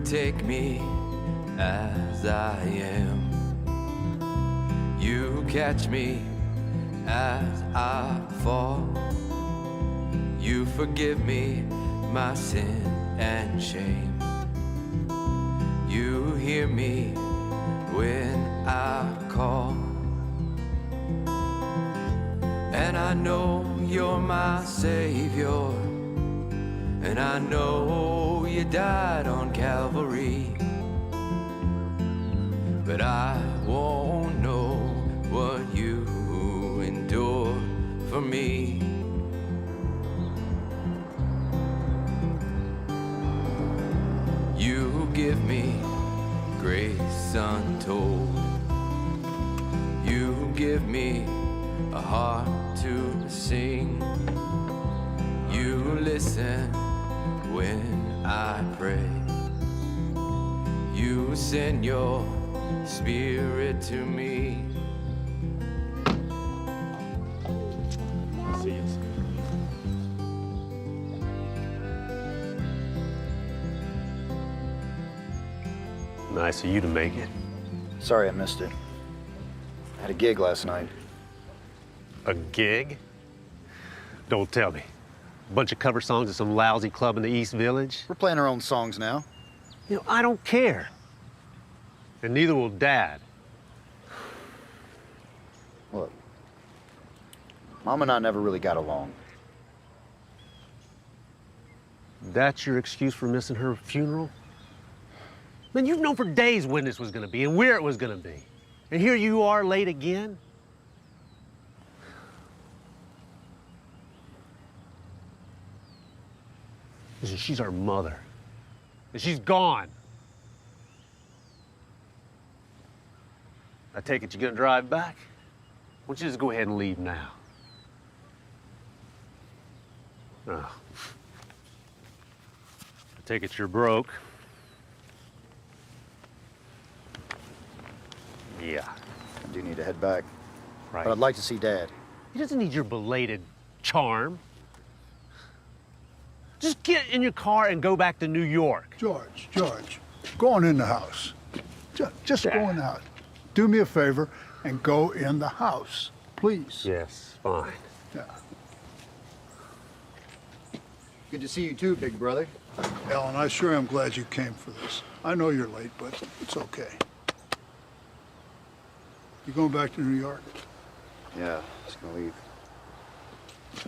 You take me as I am. You catch me as I fall. You forgive me my sin and shame. You hear me when I call. And I know you're my Savior, and I know you died on Calvary, but I won't know what you endured for me. You give me grace untold. You give me a heart to sing. You listen when I pray. You send your spirit to me. See you. Nice of you to make it. Sorry I missed it. I had a gig last night. A gig? Don't tell me. A bunch of cover songs at some lousy club in the East Village? We're playing our own songs now. You know, I don't care. And neither will Dad. Look, Mom and I never really got along. That's your excuse for missing her funeral? Man, you've known for days when this was gonna be and where it was gonna be. And here you are late again? Listen, she's our mother. And she's gone. I take it you're gonna drive back? Why don't you just go ahead and leave now? Oh. I take it you're broke. Yeah. I do need to head back. Right. But I'd like to see Dad. He doesn't need your belated charm. Just get in your car and go back to New York. George, go on in the house. Just go in the house. Do me a favor and go in the house, please. Yes, fine. Yeah. Good to see you too, big brother. Ellen, I sure am glad you came for this. I know you're late, but it's okay. You going back to New York? Yeah, just gonna leave.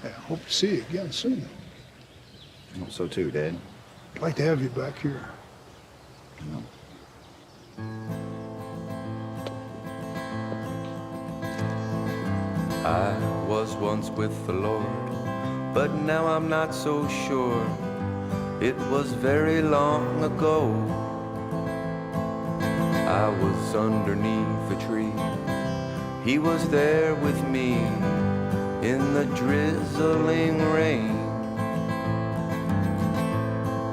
Hey, I hope to see you again soon. I hope so too, Dad. I'd like to have you back here. I was once with the Lord, but now I'm not so sure. It was very long ago. I was underneath a tree. He was there with me in the drizzling rain.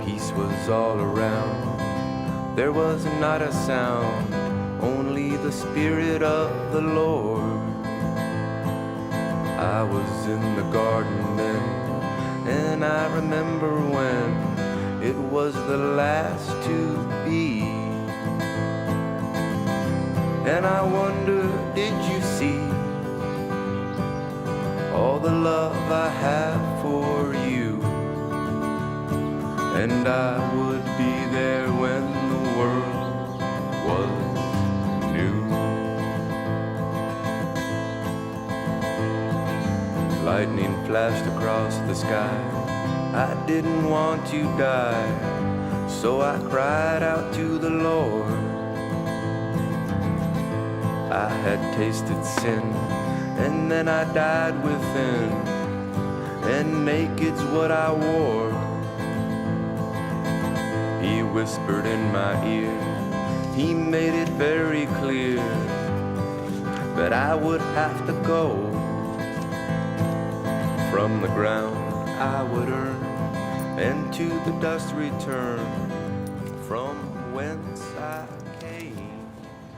Peace was all around. There was not a sound, only the Spirit of the Lord. I was in the garden then, and I remember when it was the last to be. And I wonder, did you see all the love I have for you? And I would be there when the world was new. Lightning flashed across the sky. I didn't want to die, so I cried out to the Lord. I had tasted sin, and then I died within, and naked's what I wore. He whispered in my ear, he made it very clear that I would have to go. From the ground I would earn, and to the dust return, from whence I came.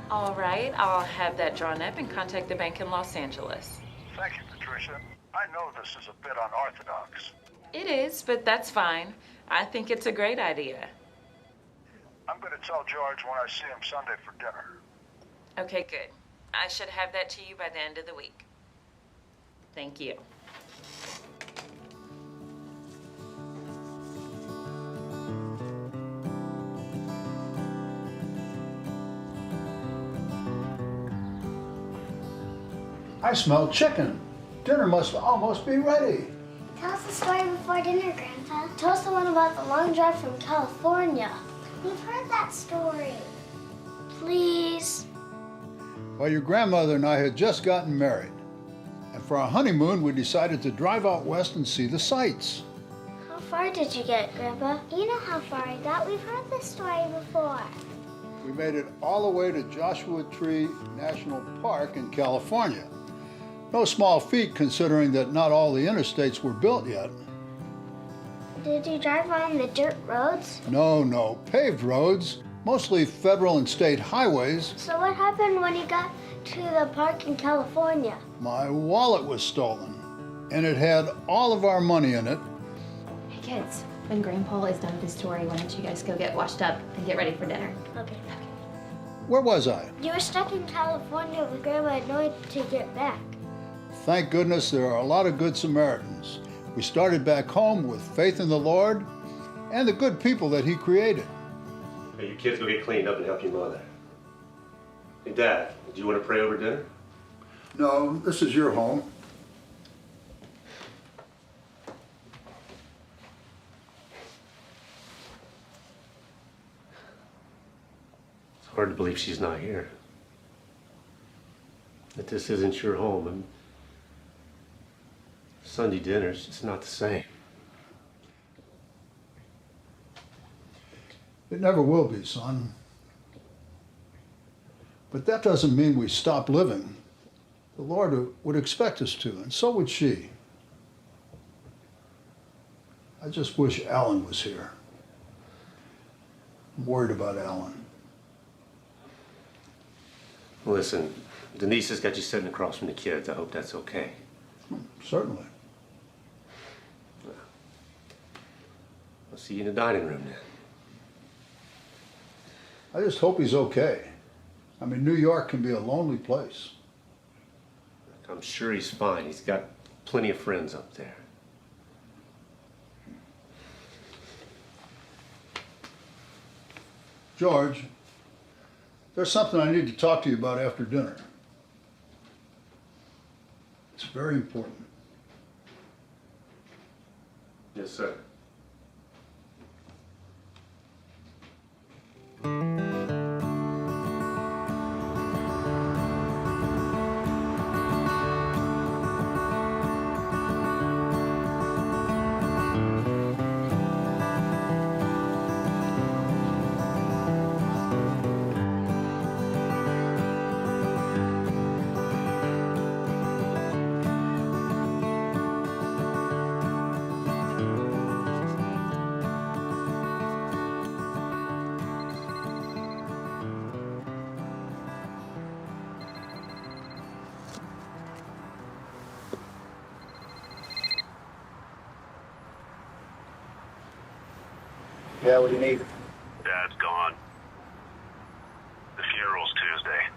All right, I'll have that drawn up and contact the bank in Los Angeles. Thank you, Patricia. I know this is a bit unorthodox. It is, but that's fine. I think it's a great idea. I'm going to tell George when I see him Sunday for dinner. Okay, good. I should have that to you by the end of the week. Thank you. I smell chicken. Dinner must almost be ready. Tell us the story before dinner, Grandpa. Tell us the one about the long drive from California. We've heard that story. Please. Well, your grandmother and I had just gotten married. And for our honeymoon, we decided to drive out west and see the sights. How far did you get, Grandpa? You know how far I got. We've heard this story before. We made it all the way to Joshua Tree National Park in California. No small feat considering that not all the interstates were built yet. Did you drive on the dirt roads? No, paved roads, mostly federal and state highways. So what happened when you got to the park in California? My wallet was stolen, and it had all of our money in it. Hey kids, when Grandpa is done with his story, why don't you guys go get washed up and get ready for dinner? Okay. Where was I? You were stuck in California with Grandma and knowing to get back. Thank goodness there are a lot of Good Samaritans. We started back home with faith in the Lord and the good people that He created. Hey, you kids go get cleaned up and help your mother. Hey, Dad, do you want to pray over dinner? No, this is your home. It's hard to believe she's not here. That this isn't your home. And Sunday dinner's just not the same. It never will be, son. But that doesn't mean we stop living. The Lord would expect us to, and so would she. I just wish Alan was here. I'm worried about Alan. Listen, Denise has got you sitting across from the kids. I hope that's okay. Certainly. I'll see you in the dining room then. I just hope he's okay. I mean, New York can be a lonely place. I'm sure he's fine. He's got plenty of friends up there. George, there's something I need to talk to you about after dinner. It's very important. Yes, sir. Yeah, what do you need? Dad's gone. The funeral's Tuesday.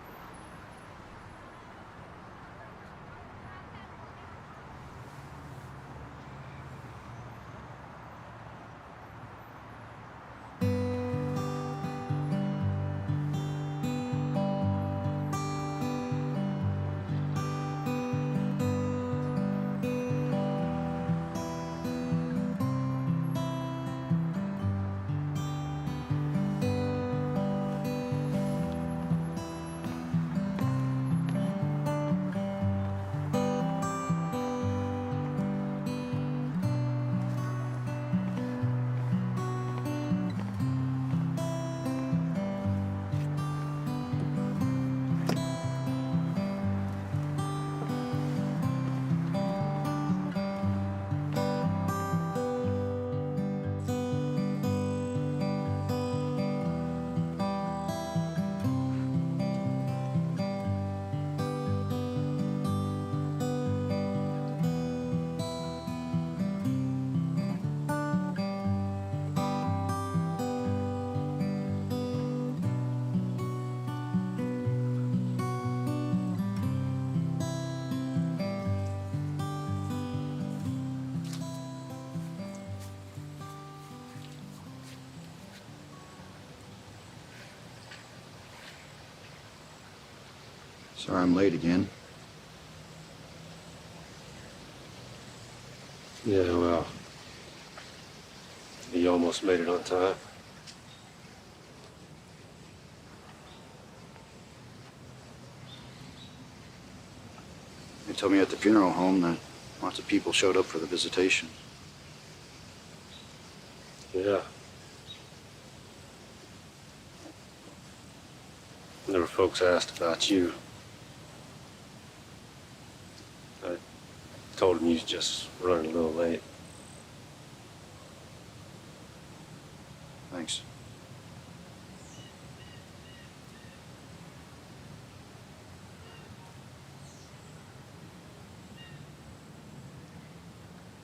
Sorry I'm late again. Yeah, well, you almost made it on time. They told me at the funeral home that lots of people showed up for the visitation. Yeah. There were folks asked about you. I told them you was just running a little late. Thanks.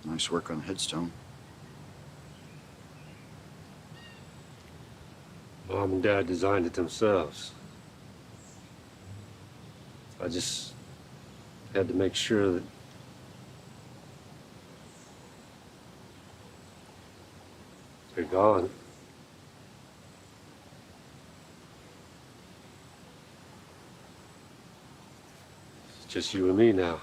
Nice work on the headstone. Mom and Dad designed it themselves. I just had to make sure that you're gone. It's just you and me now.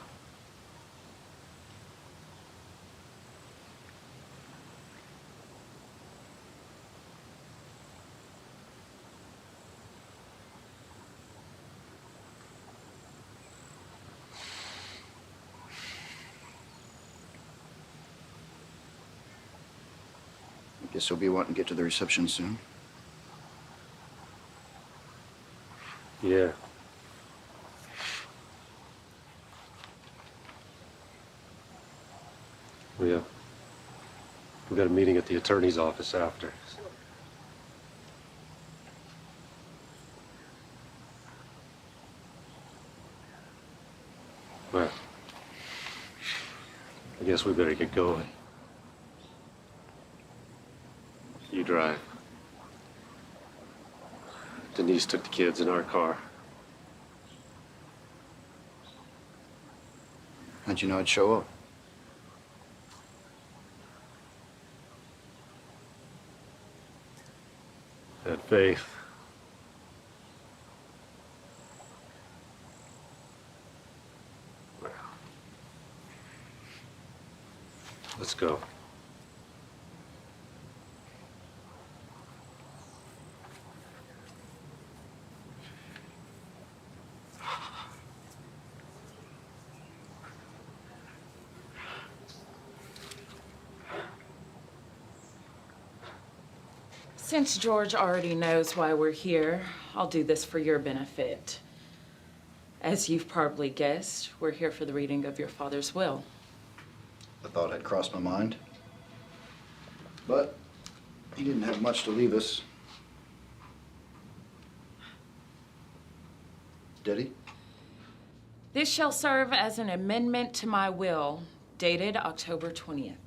Guess you'll be wanting to get to the reception soon. Yeah. Yeah. We got a meeting at the attorney's office after. Well, I guess we better get going. You drive. Denise took the kids in our car. How'd you know I'd show up? Had faith. Well, let's go. Since George already knows why we're here, I'll do this for your benefit. As you've probably guessed, we're here for the reading of your father's will. The thought had crossed my mind. But he didn't have much to leave us. Did he? This shall serve as an amendment to my will, dated October 20th.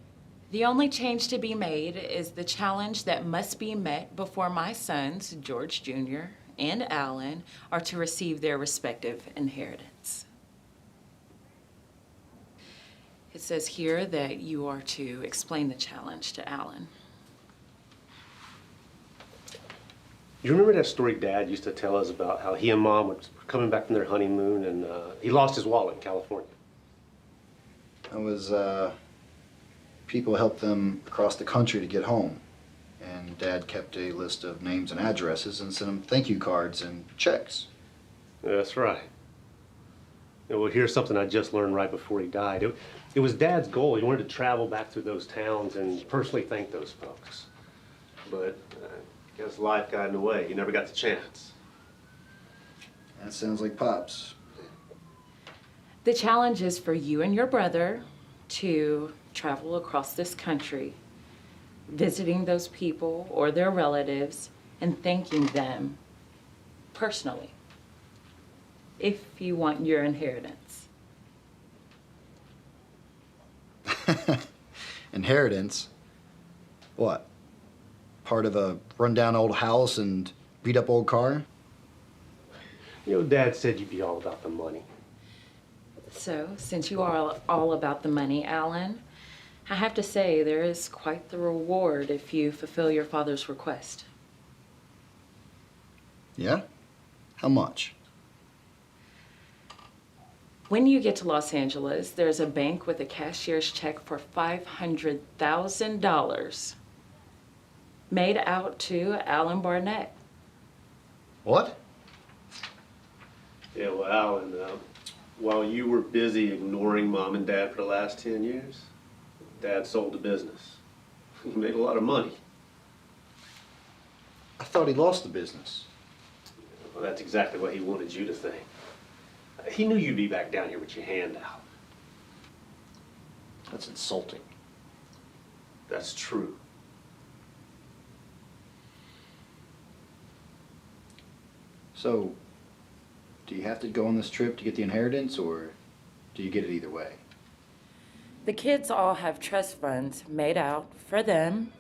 The only change to be made is the challenge that must be met before my sons, George Jr. and Alan, are to receive their respective inheritance. It says here that you are to explain the challenge to Alan. You remember that story Dad used to tell us about how he and Mom were coming back from their honeymoon and he lost his wallet in California? That was, people helped them across the country to get home. And Dad kept a list of names and addresses and sent them thank you cards and checks. That's right. Well, here's something I just learned right before he died. It was Dad's goal. He wanted to travel back through those towns and personally thank those folks. But I guess life got in the way. He never got the chance. That sounds like Pops. The challenge is for you and your brother to travel across this country, visiting those people or their relatives and thanking them personally, if you want your inheritance. Inheritance? What? Part of a rundown old house and beat up old car? You know, Dad said you'd be all about the money. So, since you are all about the money, Alan, I have to say there is quite the reward if you fulfill your father's request. Yeah? How much? When you get to Los Angeles, there's a bank with a cashier's check for $500,000 made out to Alan Barnett. What? Yeah, well, Alan, while you were busy ignoring Mom and Dad for the last 10 years, Dad sold the business. He made a lot of money. I thought he lost the business. Well, that's exactly what he wanted you to think. He knew you'd be back down here with your hand out. That's insulting. That's true. So, do you have to go on this trip to get the inheritance, or do you get it either way? The kids all have trust funds made out for them,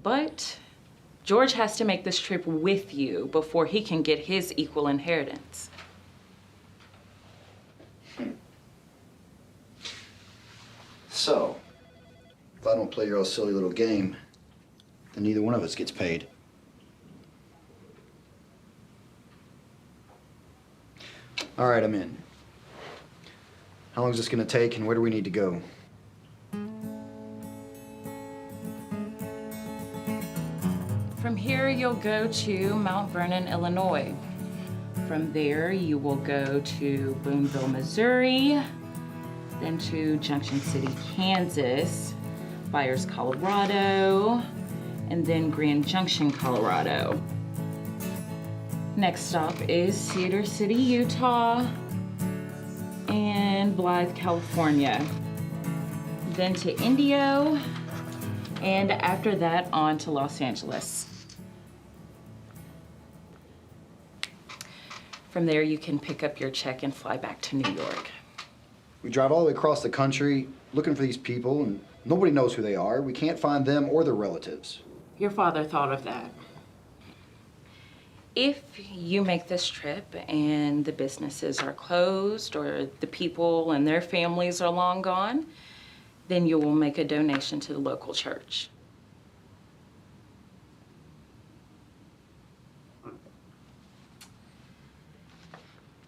but George has to make this trip with you before he can get his equal inheritance. So, if I don't play your old silly little game, then neither one of us gets paid. All right, I'm in. How long is this gonna take, and where do we need to go? From here, you'll go to Mount Vernon, Illinois. From there, you will go to Boonville, Missouri, then to Junction City, Kansas, Byers, Colorado, and then Grand Junction, Colorado. Next stop is Cedar City, Utah, and Blythe, California. Then to Indio, and after that on to Los Angeles. From there, you can pick up your check and fly back to New York. We drive all the way across the country looking for these people, and nobody knows who they are. We can't find them or their relatives. Your father thought of that. If you make this trip and the businesses are closed or the people and their families are long gone, then you will make a donation to the local church.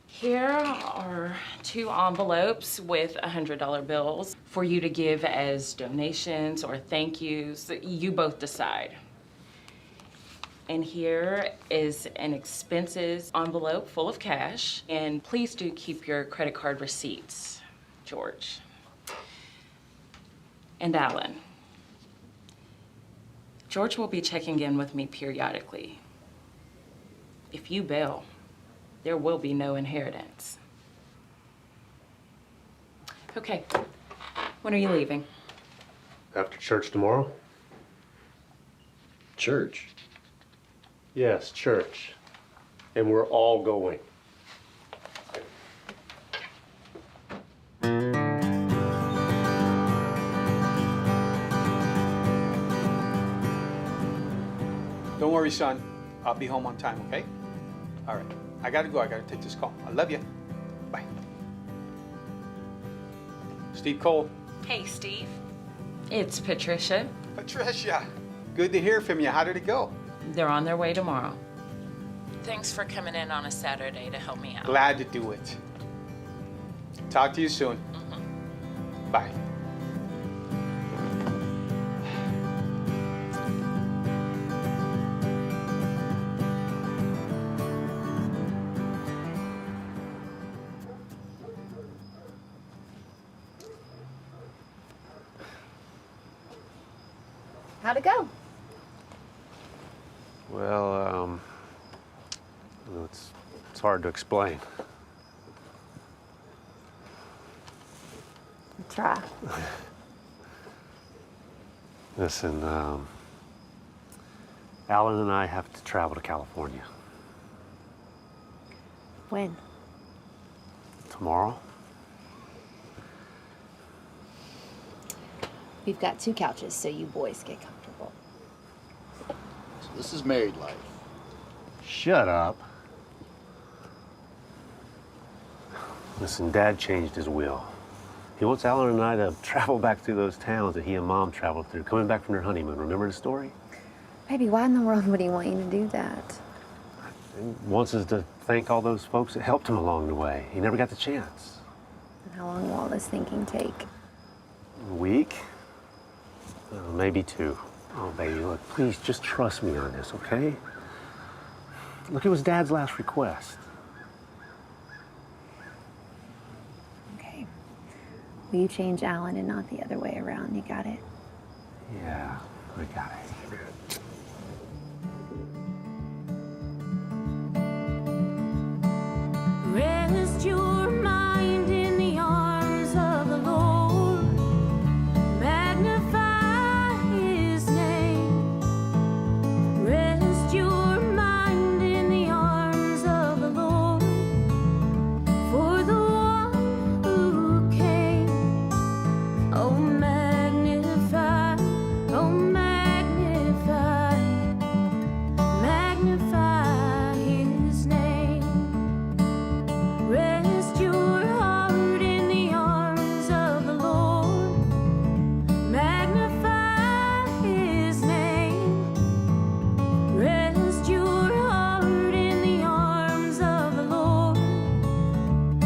Here are 2 envelopes with $100 bills for you to give as donations or thank yous. You both decide. And here is an expenses envelope full of cash. And please do keep your credit card receipts, George. And Alan. George will be checking in with me periodically. If you bail, there will be no inheritance. Okay, when are you leaving? After church tomorrow? Church? Yes, church. And we're all going. Don't worry, son. I'll be home on time, okay? All right. I gotta go. I gotta take this call. I love you. Bye. Steve Cole. Hey, Steve. It's Patricia. Patricia. Good to hear from you. How did it go? They're on their way tomorrow. Thanks for coming in on a Saturday to help me out. Glad to do it. Talk to you soon. Bye. How'd it go? Well, it's hard to explain. Try. Listen, Alan and I have to travel to California. When? Tomorrow? We've got 2 couches, so you boys get comfortable. So this is married life. Shut up. Listen, Dad changed his will. He wants Alan and I to travel back through those towns that he and Mom traveled through, coming back from their honeymoon. Remember the story? Baby, why in the world would he want you to do that? He wants us to thank all those folks that helped him along the way. He never got the chance. How long will all this thinking take? A week? Maybe 2. Oh, baby, look, please just trust me on this, okay? Look, it was Dad's last request. Okay. Will you change Alan and not the other way around? You got it? Yeah, I got it. Rest your mind in the arms of the Lord. Magnify his name. Rest your mind in the arms of the Lord. For the one who came. Oh, magnify, oh, magnify, magnify his name. Rest your heart in the arms of the Lord. Magnify his name. Rest your heart in the arms of the Lord.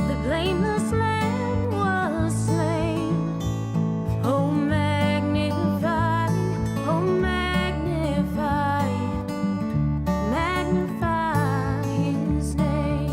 The blameless Lamb was slain. Oh, magnify, oh, magnify, magnify his name.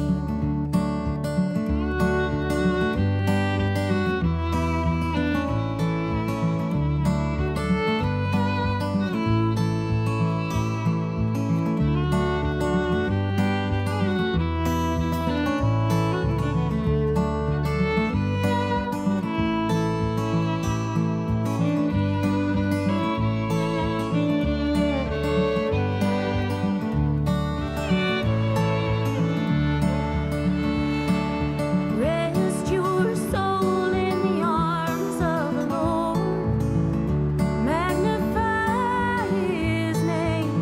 Rest your soul in the arms of the Lord. Magnify his name.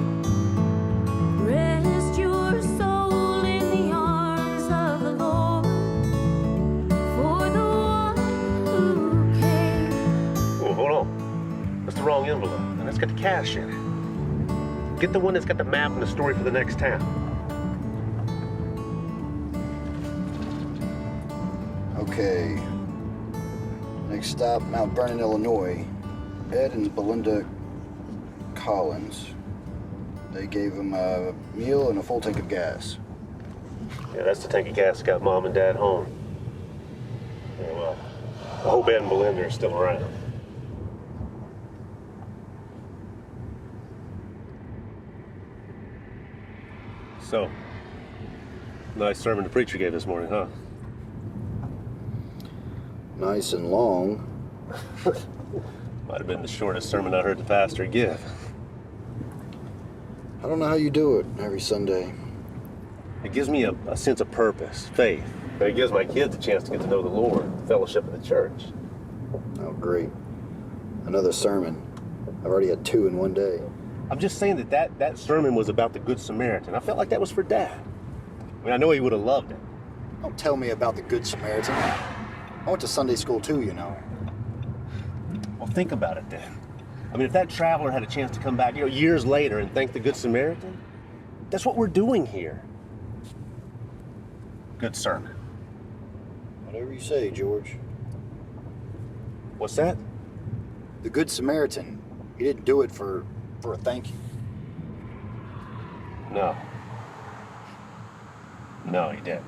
Rest your soul in the arms of the Lord. For the one who came. Oh, hold on. That's the wrong envelope, and it's got the cash in it. Get the one that's got the map and the story for the next town. Okay. Next stop, Mount Vernon, Illinois. Ed and Belinda Collins. They gave him a meal and a full tank of gas. Yeah, that's the tank of gas that got Mom and Dad home. Yeah, well, I hope Ed and Belinda are still around. So, nice sermon the preacher gave this morning, huh? Nice and long. Might have been the shortest sermon I heard the pastor give. I don't know how you do it every Sunday. It gives me a sense of purpose, faith. But it gives my kids a chance to get to know the Lord, fellowship of the church. Oh, great. Another sermon. I've already had 2 in one day. I'm just saying that sermon was about the Good Samaritan. I felt like that was for Dad. I mean, I know he would have loved it. Don't tell me about the Good Samaritan. I went to Sunday school too, you know. Well, think about it then. I mean, if that traveler had a chance to come back, years later and thank the Good Samaritan, that's what we're doing here. Good sermon. Whatever you say, George. What's that? The Good Samaritan. He didn't do it for a thank you. No. No, he didn't.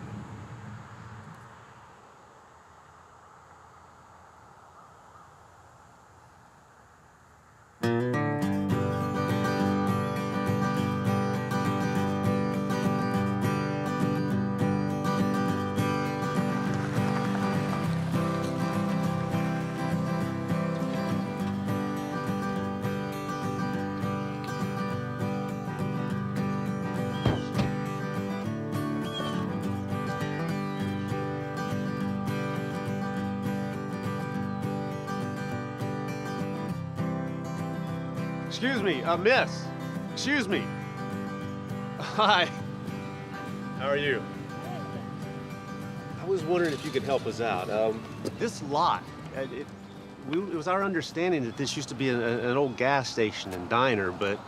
Excuse me, miss. Excuse me. Hi. How are you? I was wondering if you could help us out. This lot, it was our understanding that this used to be an old gas station and diner, but...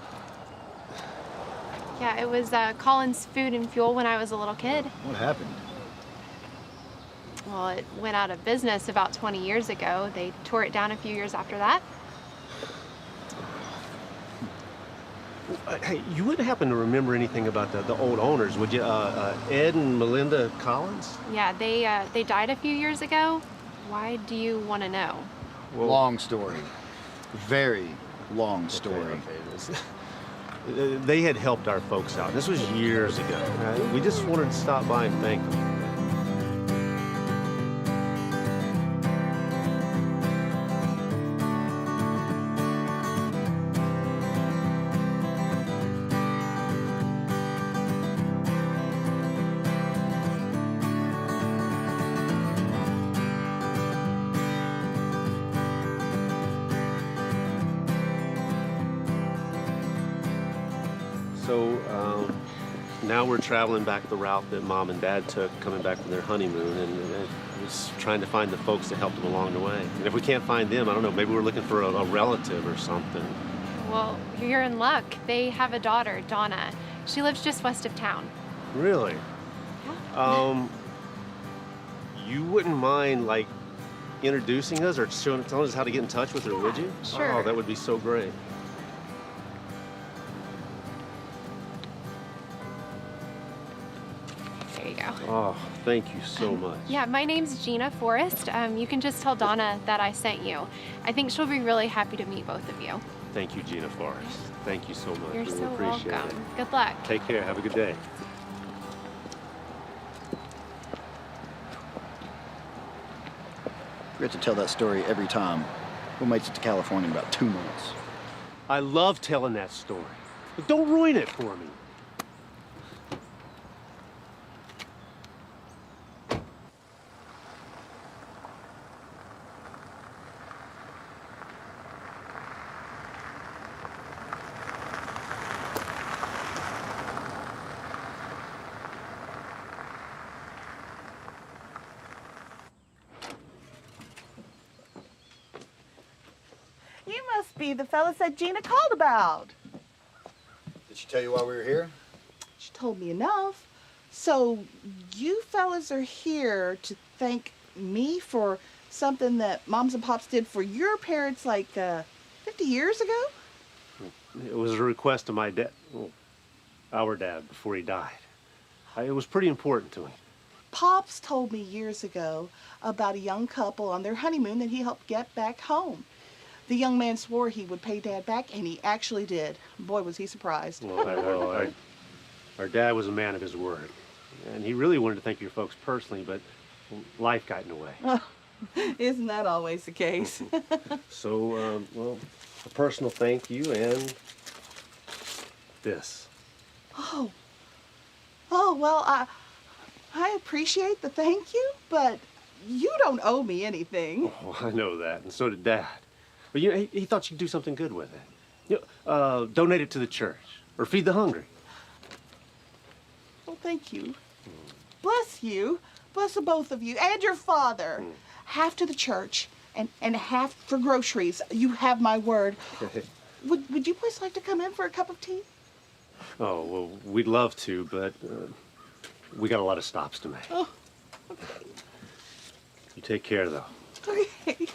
Yeah, it was Colin's Food and Fuel when I was a little kid. What happened? Well, it went out of business about 20 years ago. They tore it down a few years after that. Hey, you wouldn't happen to remember anything about the old owners, would you? Ed and Melinda Collins? Yeah, they died a few years ago. Why do you want to know? Well, Long story. Very long story. They had helped our folks out. This was years ago. We just wanted to stop by and thank them. So now we're traveling back the route that Mom and Dad took coming back from their honeymoon, and just trying to find the folks that helped them along the way. And if we can't find them, I don't know, maybe we're looking for a relative or something. Well, you're in luck. They have a daughter, Donna. She lives just west of town. Really? Yeah. You wouldn't mind, like, introducing us or telling us how to get in touch with her, would you? Sure. Oh, that would be so great. There you go. Oh, thank you so much. Yeah, my name's Gina Forrest. You can just tell Donna that I sent you. I think she'll be really happy to meet both of you. Thank you, Gina Forrest. Thank you so much. You're Really so appreciate welcome. it. Good luck. Take care. Have a good day. We have to tell that story every time. We'll make it to California in about 2 months. I love telling that story. But don't ruin it for me. You must be the fellas that Gina called about. Did she tell you why we were here? She told me enough. So you fellas are here to thank me for something that Moms and Pops did for your parents like 50 years ago? It was a request of my dad, well, our dad, before he died. It was pretty important to him. Pops told me years ago about a young couple on their honeymoon that he helped get back home. The young man swore he would pay Dad back, and he actually did. Boy, was he surprised. Well, our dad was a man of his word. And he really wanted to thank your folks personally, but life got in the way. Oh, isn't that always the case? So, well, a personal thank you and this. Oh, well, I appreciate the thank you, but you don't owe me anything. Oh, I know that, and so did Dad. But you know, he thought you'd do something good with it. You know, donate it to the church or feed the hungry. Well, thank you. Bless you. Bless the both of you and your father. Half to the church and half for groceries. You have my word. Would you please like to come in for a cup of tea? Oh, well, we'd love to, but we got a lot of stops to make. Oh, okay. You take care, though. Okay.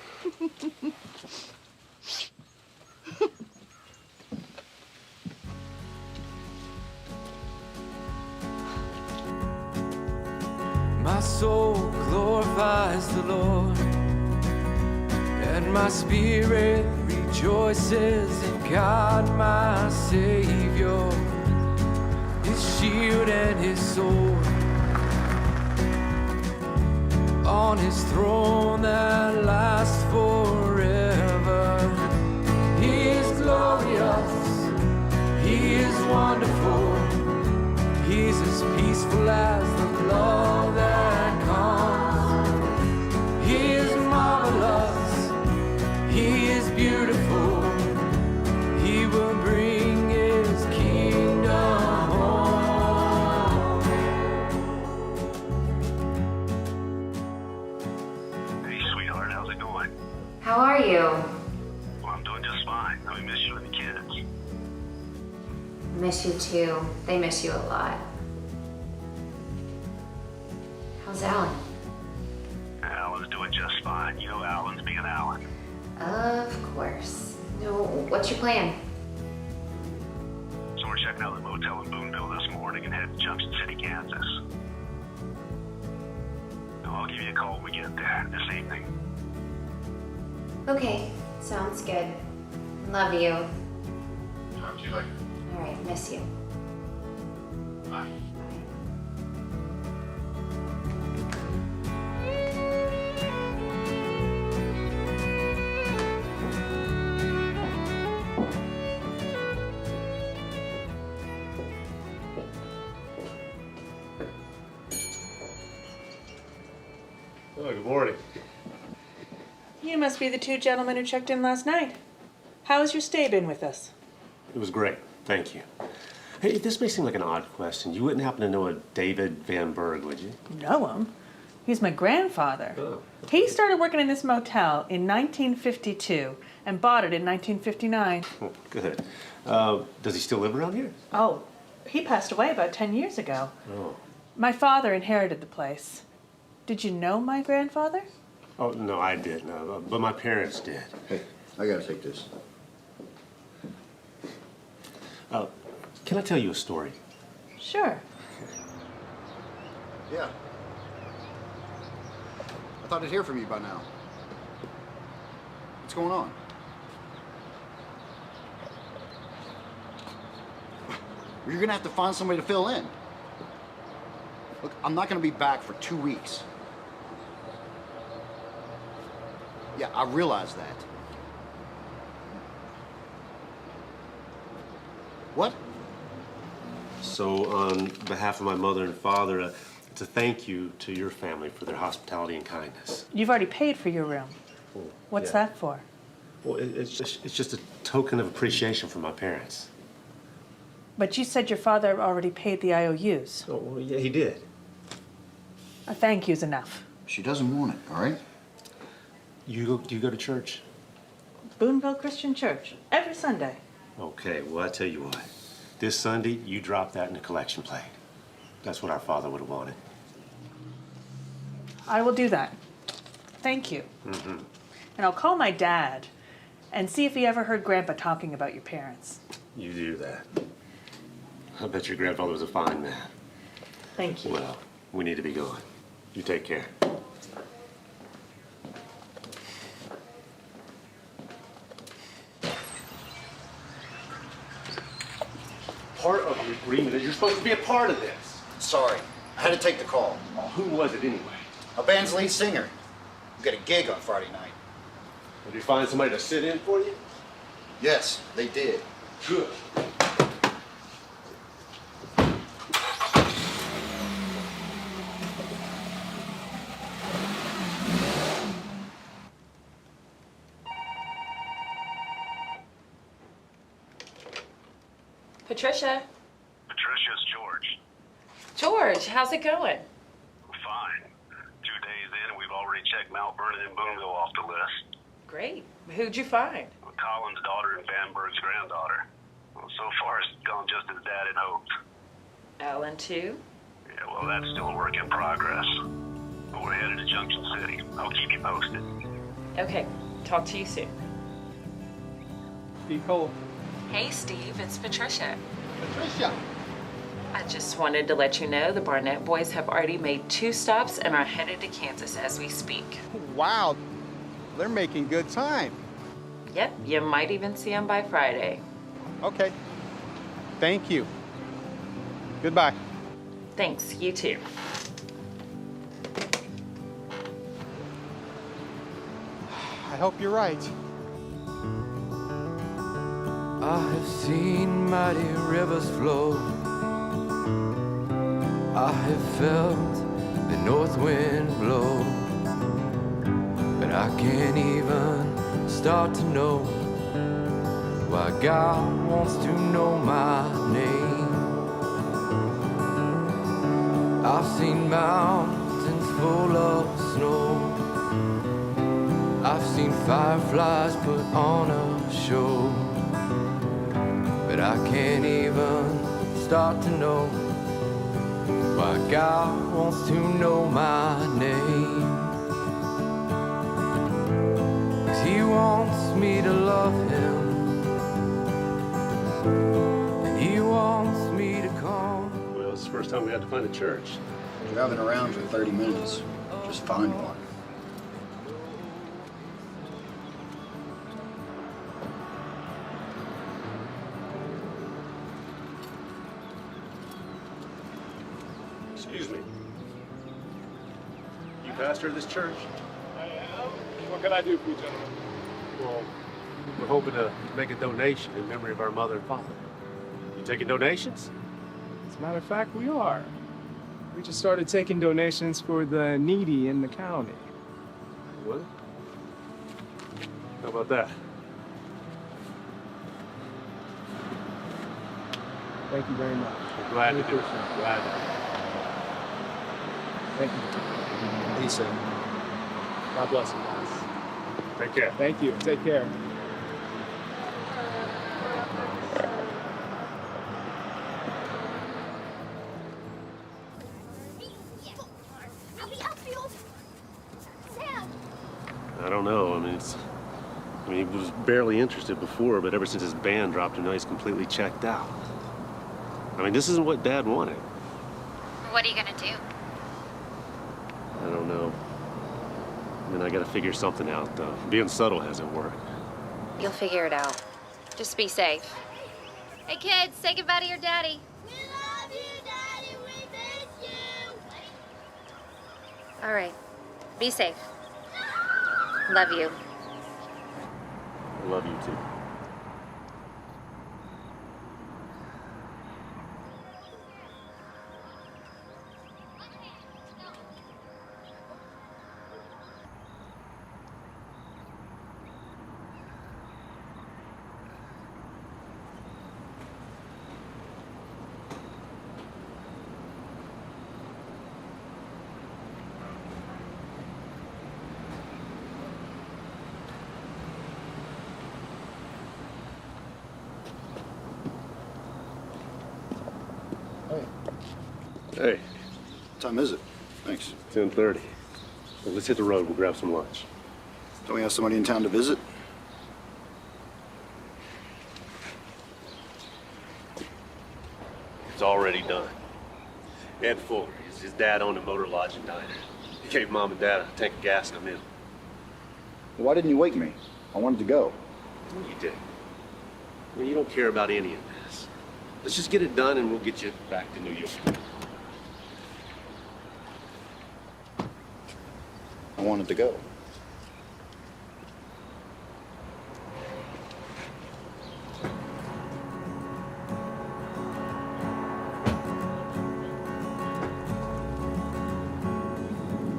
My soul glorifies the Lord, and my spirit rejoices in God my Savior, His shield and His sword, on His throne that lasts forever. He is glorious, He is wonderful, He's as peaceful as the love that comes. He is marvelous, He is beautiful, He will bring His kingdom home. Hey, sweetheart, how's it going? How are you? Well, I'm doing just fine. I miss you and the kids. Miss you too. They miss you a lot. How's Alan? fine. You know Alan's being Alan. Of course. No, what's your plan? So we're checking out the motel in Boonville this morning and heading to Junction City, Kansas. I'll give you a call when we get there this evening. Okay, sounds good. Love you. Talk to you later. All right, miss you. Bye. Oh, good morning. You must be the two gentlemen who checked in last night. How has your stay been with us? It was great. Thank you. Hey, this may seem like an odd question. You wouldn't happen to know a David Van Berg, would you? Know him? He's my grandfather. Oh. He started working in this motel in 1952 and bought it in 1959. Oh, good. Does he still live around here? Oh, he passed away about 10 years ago. Oh. My father inherited the place. Did you know my grandfather? Oh, no, I didn't. But my parents did. Hey, I gotta take this. Can I tell you a story? Sure. Yeah. I thought I'd hear from you by now. What's going on? You're gonna have to find somebody to fill in. Look, I'm not gonna be back for 2 weeks. Yeah, I realize that. What? So, on behalf of my mother and father, it's a thank you to your family for their hospitality and kindness. You've already paid for your room. Oh, What's yeah. that for? Well, it's just a token of appreciation from my parents. But you said your father already paid the IOUs. Oh, well, yeah, he did. A thank you's enough. She doesn't want it, all right? You go to church? Boonville Christian Church, every Sunday. Okay, well, I tell you what. This Sunday, you drop that in the collection plate. That's what our father would have wanted. I will do that. Thank you. Mm-hmm. And I'll call my dad and see if he ever heard Grandpa talking about your parents. You do that. I bet your grandfather was a fine man. Thank you. Well, we need to be going. You take care. Part of the agreement is you're supposed to be a part of this. Sorry, I had to take the call. Oh, who was it anyway? A band's lead singer. We got a gig on Friday night. Did you find somebody to sit in for you? Yes, they did. Good. Patricia. Patricia, it's George. George, how's it going? Fine. 2 days in, and we've already checked Mount Vernon and Boonville off the list. Great. Who'd you find? Colin's daughter and Van Berg's granddaughter. Well, so far, it's gone just as Dad had hoped. Alan, too? Yeah, well, that's still a work in progress. But we're headed to Junction City. I'll keep you posted. Okay. Talk to you soon. Steve Cole. Hey, Steve. It's Patricia. Patricia. I just wanted to let you know the Barnett boys have already made 2 stops and are headed to Kansas as we speak. Wow, they're making good time. Yep, you might even see them by Friday. Okay, thank you. Goodbye. Thanks, you too. I hope you're right. I have seen mighty rivers flow. I have felt the north wind blow. But I can't even start to know why God wants to know my name. I've seen mountains full of snow. I've seen fireflies put on a show. But I can't even start to know why God wants to know my name. he wants me to love him, and he wants me to come. Well, it's the first time we had to find a church. Driving around for 30 minutes. Just find one. Excuse me. You pastor of this church? I am. What can I do for you, gentlemen? Well, we're hoping to make a donation in memory of our mother and father. You taking donations? As a matter of fact, we are. We just started taking donations for the needy in the county. What? How about that? Thank you very much. We're glad to do it. Appreciate it. Glad to. Thank you. He said. God bless you guys. Take care. Thank you. Take care. I don't know. I mean, he was barely interested before, but ever since his band dropped him, now he's completely checked out. I mean, this isn't what Dad wanted. What are you gonna do? I don't know. I mean, I gotta figure something out, though. Being subtle hasn't worked. You'll figure it out. Just be safe. Hey kids, say goodbye to your daddy. We love you, Daddy. We miss you. All right. Be safe. Love you. I love you, too. Hey. What time is it? Thanks. 10:30. Well, let's hit the road. We'll grab some lunch. Don't we have somebody in town to visit? It's already done. Ed Fuller, his dad owned a motor lodge and diner. He gave Mom and Dad a tank of gas to come in. Why didn't you wake me? I wanted to go. You did. I mean, you don't care about any of this. Let's just get it done and we'll get you back to New York. I wanted to go.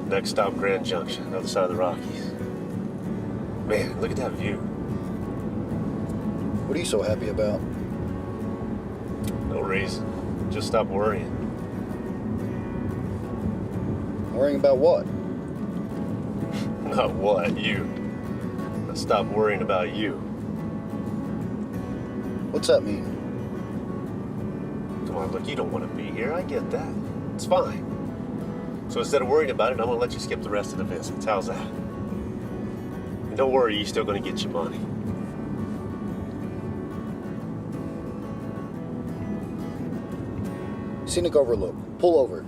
Next stop, Grand Junction, other side of the Rockies. Man, look at that view. What are you so happy about? No reason. Just stop worrying. Worrying about what? Not what, you. Stop worrying about you. What's that mean? Come on, look, you don't want to be here. I get that. It's fine. So instead of worrying about it, I'm going to let you skip the rest of the visits. How's that? And don't worry, you're still going to get your money. Scenic Overlook. Pull over.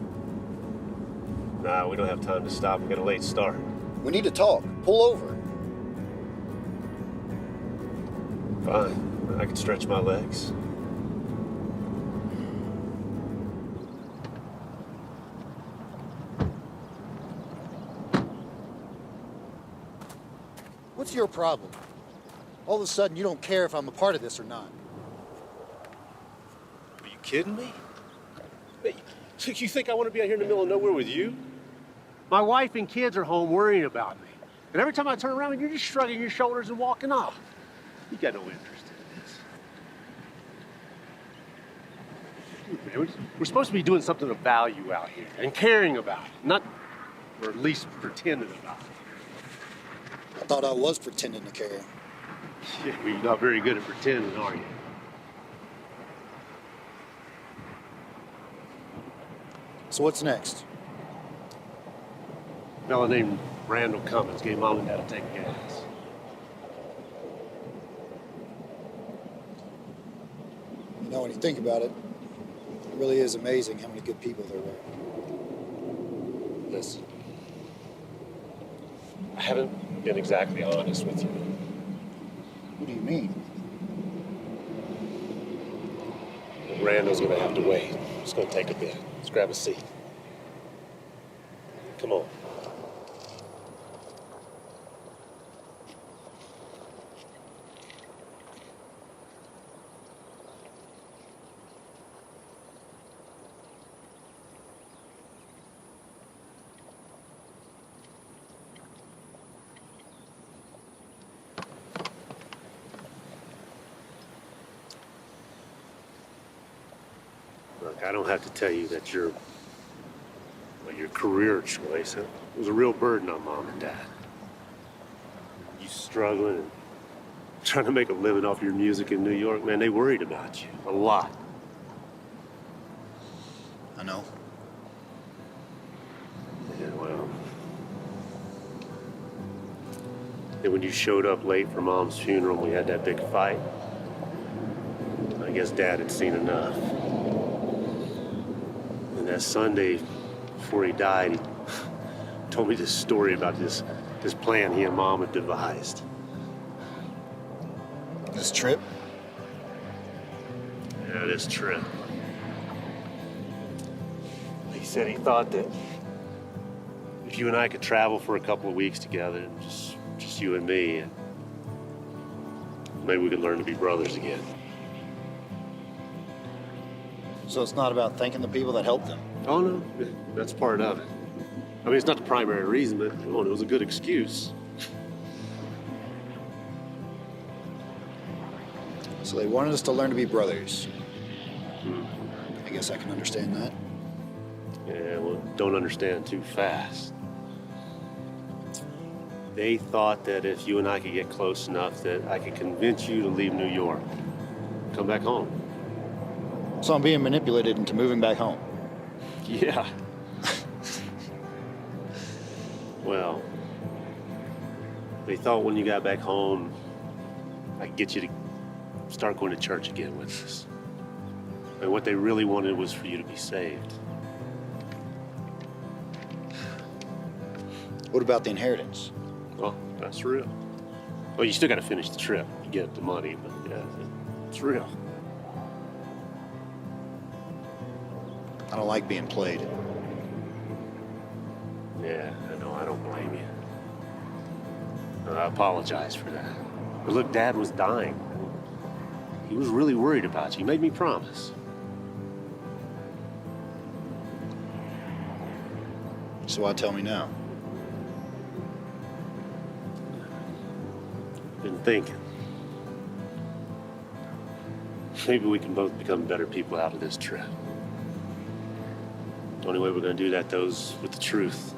Nah, we don't have time to stop. We got a late start. We need to talk. Pull over. Fine. I can stretch my legs. What's your problem? All of a sudden, you don't care if I'm a part of this or not. Are you kidding me? Hey, you think I want to be out here in the middle of nowhere with you? My wife and kids are home worrying about me. And every time I turn around, you're just shrugging your shoulders and walking off. You got no interest in this. Man, we're supposed to be doing something of value out here and caring about it, not, or at least pretending about it. I thought I was pretending to care. Yeah, well, you're not very good at pretending, are you? So what's next? A fellow named Randall Cummins gave Mom and Dad a tank of gas. You know, when you think about it, it really is amazing how many good people there were. Listen, I haven't been exactly honest with you. What do you mean? Randall's gonna have to wait. It's gonna take a bit. Let's grab a seat. Come on. Look, I don't have to tell you that your career choice was a real burden on Mom and Dad. You struggling and trying to make a living off your music in New York, man, they worried about you a lot. I know. Yeah, well. And when you showed up late for Mom's funeral and we had that big fight, I guess Dad had seen enough. And that Sunday, before he died, he told me this story about this plan he and Mom had devised. This trip? Yeah, this trip. He said he thought that if you and I could travel for a couple of weeks together, just you and me, and maybe we could learn to be brothers again. So it's not about thanking the people that helped them? Oh, no, that's part of it. I mean, it's not the primary reason, but it was a good excuse. So they wanted us to learn to be brothers. I guess I can understand that. Yeah, well, don't understand too fast. They thought that if you and I could get close enough that I could convince you to leave New York, come back home. So I'm being manipulated into moving back home? Yeah. Well, they thought when you got back home, I'd get you to start going to church again with us. And what they really wanted was for you to be saved. What about the inheritance? Well, that's real. Well, you still got to finish the trip to get the money, but yeah, it's real. I don't like being played. Yeah, I know. I don't blame you. I apologize for that. But look, Dad was dying. He was really worried about you. He made me promise. So why tell me now? Been thinking. Maybe we can both become better people out of this trip. The only way we're going to do that, though, is with the truth.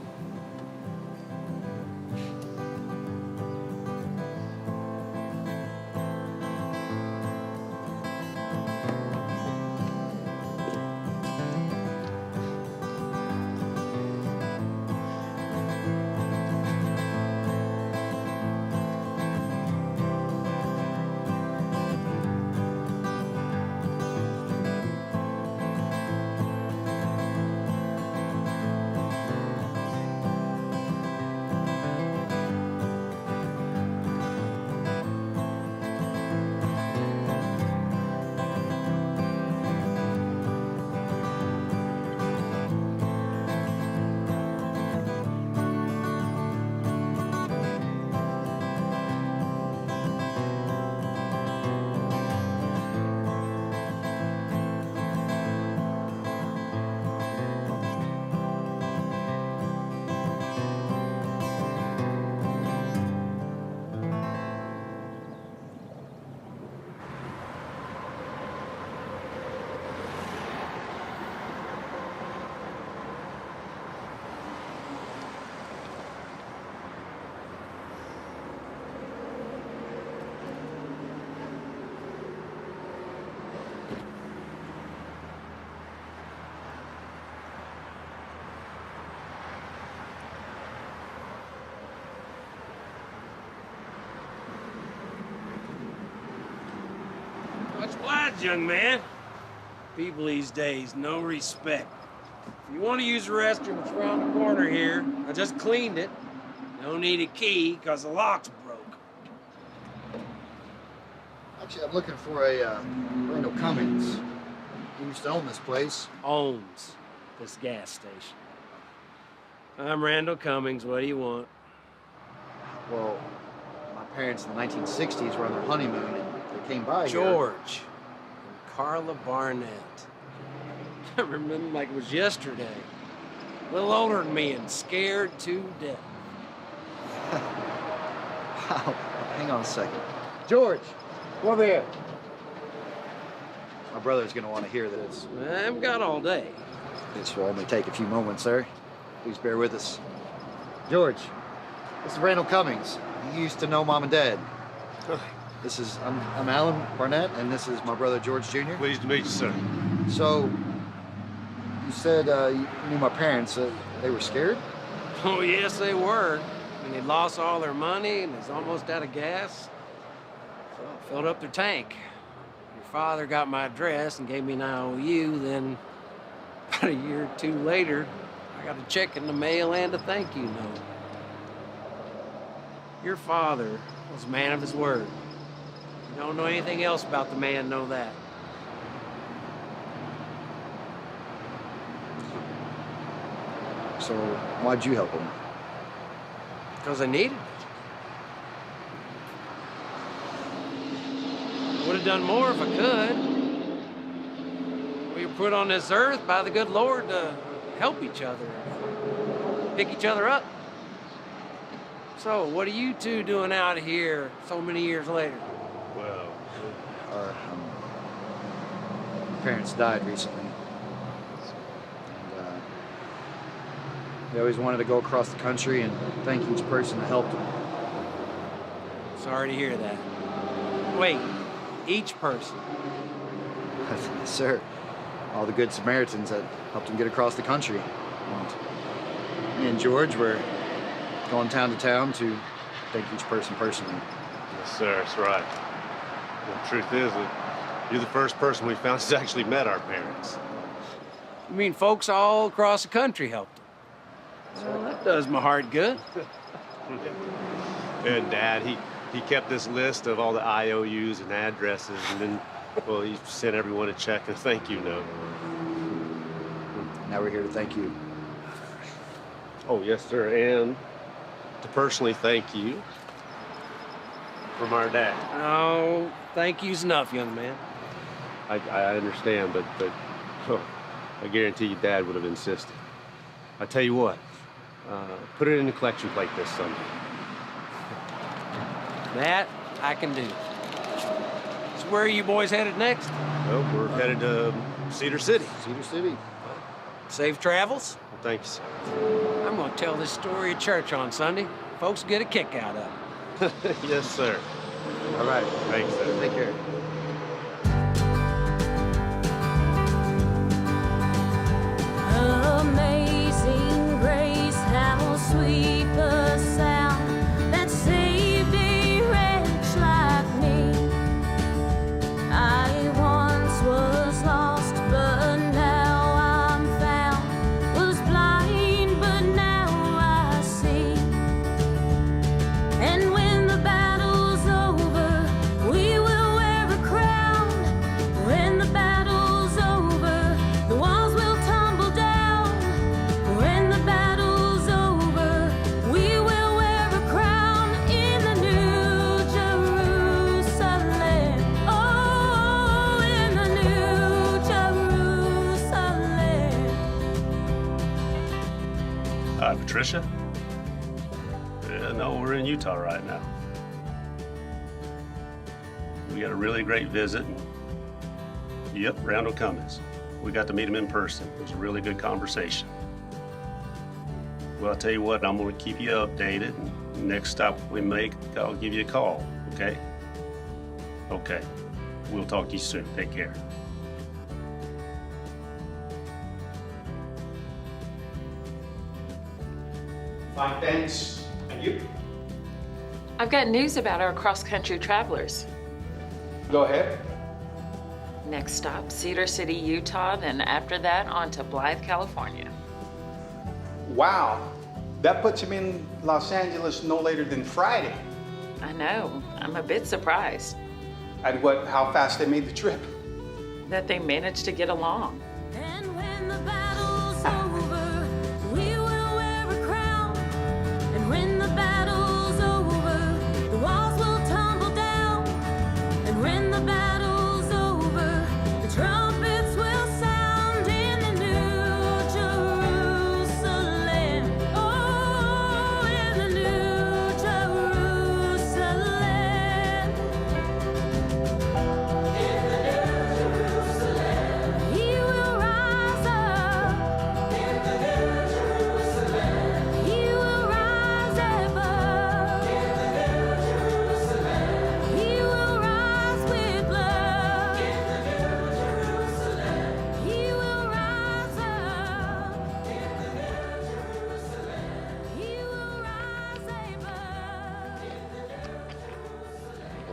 Much obliged, young man. People these days, no respect. If you want to use the restroom, it's around the corner here. I just cleaned it. Don't need a key, because the lock's broke. Actually, I'm looking for a Randall Cummings. He used to own this place. Owns this gas station. I'm Randall Cummings. What do you want? Well, my parents in the 1960s were on their honeymoon and they came by here. George and Carla Barnett. I remember like it was yesterday. A little older than me and scared to death. Wow. Hang on a second. George, come over here. My brother's gonna want to hear this. I haven't got all day. This will only take a few moments, sir. Please bear with us. George, this is Randall Cummings. He used to know Mom and Dad. I'm Alan Barnett, and this is my brother George Jr. Pleased to meet you, sir. So, you said you knew my parents. They were scared? Oh, yes, they were. And they lost all their money and was almost out of gas. So I filled up their tank. Your father got my address and gave me an IOU. Then, about a year or two later, I got a check in the mail and a thank you note. Your father was a man of his word. You don't know anything else about the man, know that. So, why'd you help him? Because I needed it. I would have done more if I could. We were put on this earth by the good Lord to help each other, pick each other up. So, what are you two doing out here so many years later? Well, Our parents died recently. And, we always wanted to go across the country and thank each person that helped them. Sorry to hear that. Wait, each person? Sir, all the Good Samaritans that helped them get across the country. And me and George were going town to town to thank each person personally. yes, sir, that's right. The truth is that you're the first person we found who's actually met our parents. You mean folks all across the country helped them? Well, that does my heart good. And Dad, he kept this list of all the IOUs and addresses, and then, well, he sent everyone a check and a thank you note. Now we're here to thank you. Oh, yes, sir, and to personally thank you from our dad. Oh, thank you's enough, young man. I understand, but oh, I guarantee you Dad would have insisted. I tell you what, put it in a collection plate this Sunday. That I can do. So where are you boys headed next? Well, we're headed to Cedar City. Cedar City. Safe travels? Well, thank you, sir. I'm going to tell this story at church on Sunday. Folks get a kick out of it. Yes, sir. All right. Thanks, sir. Take care. Amazing grace, how sweet the sound that saved a wretch like me. I once was lost, but now I'm found. Was blind, but now I see. And when the battle's over, we will wear a crown. When the battle's over, the walls will tumble down. When the battle's over, we will wear a crown in the New Jerusalem. Oh, in the New Jerusalem. Hi, Patricia? Yeah, no, we're in Utah right now. We had a really great visit. Yep, Randall Cummings. We got to meet him in person. It was a really good conversation. Well, I'll tell you what, I'm going to keep you updated. Next stop we make, I'll give you a call, okay? Okay. We'll talk to you soon. Take care. Fine, thanks. And you? I've got news about our cross-country travelers. Go ahead. Next stop, Cedar City, Utah, then after that, on to Blythe, California. Wow. That puts him in Los Angeles no later than Friday. I know. I'm a bit surprised And how fast they made the trip. that they managed to get along. And when the battle's over, we will wear a crown. And when the battle's over, the walls will tumble down. And when the battle's over, the trumpets will sound in the New Jerusalem. Oh, in the New Jerusalem. In the New Jerusalem. He will rise up. In the New Jerusalem. He will rise above. In the New Jerusalem. He will rise with love. In the New Jerusalem. He will rise up. In the New Jerusalem. He will rise above.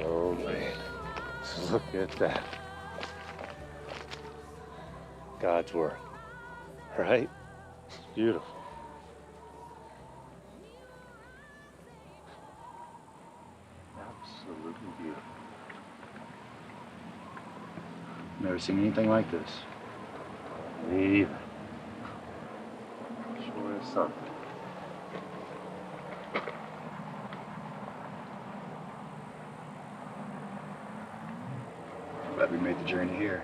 Oh man, look at that. God's work, right? It's beautiful. Absolutely beautiful. Never seen anything like this. Me either. Sure is something. Glad we made the journey here.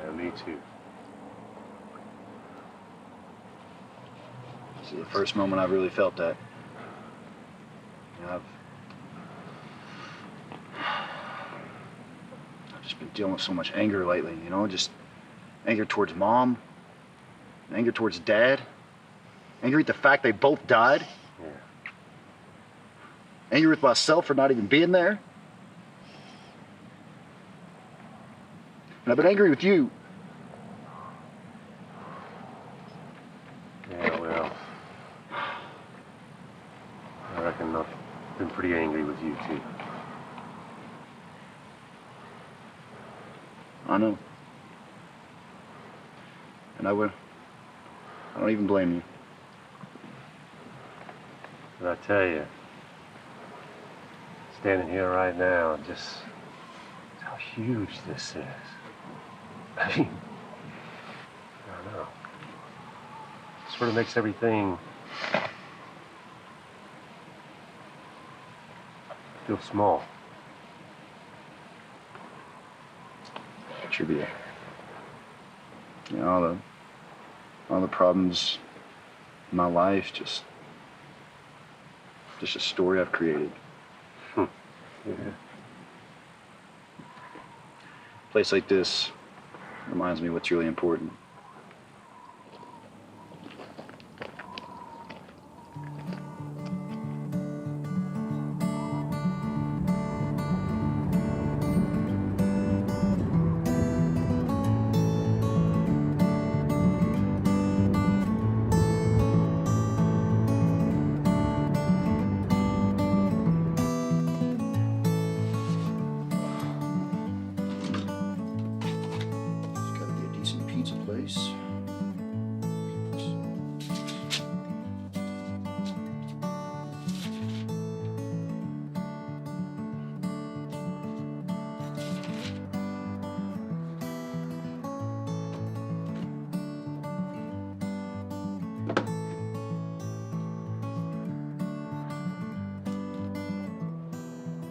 Yeah, me too. This is the first moment I've really felt that. You know, I've just been dealing with so much anger lately, you know, just anger towards Mom, anger towards Dad, anger at the fact they both died, anger with myself for not even being there. And I've been angry with you. Yeah, well, I reckon I've been pretty angry with you too. I know. And I don't even blame you. But I tell you, standing here right now, just how huge this is. I mean, I don't know. It sort of makes everything feel small. Tribute. You know, all the problems in my life, just a story I've created. Yeah. A place like this reminds me what's really important.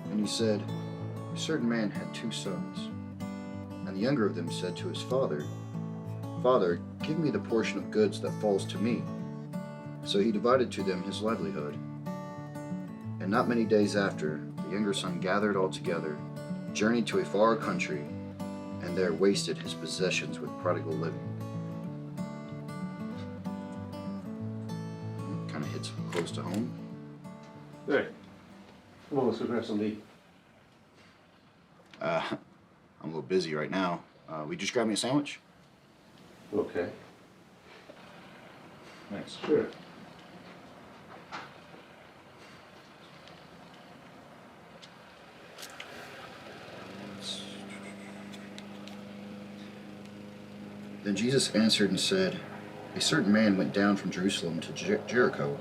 And he said, a certain man had 2 sons. And the younger of them said to his father, Father, give me the portion of goods that falls to me. So he divided to them his livelihood. And not many days after, the younger son gathered all together, journeyed to a far country, and there wasted his possessions with prodigal living. Kind of hits close to home. Hey, come on, let's go grab some to eat. I'm a little busy right now. Will you just grab me a sandwich? Okay. Thanks. Sure. Let's Then Jesus answered and said, A certain man went down from Jerusalem to Jericho,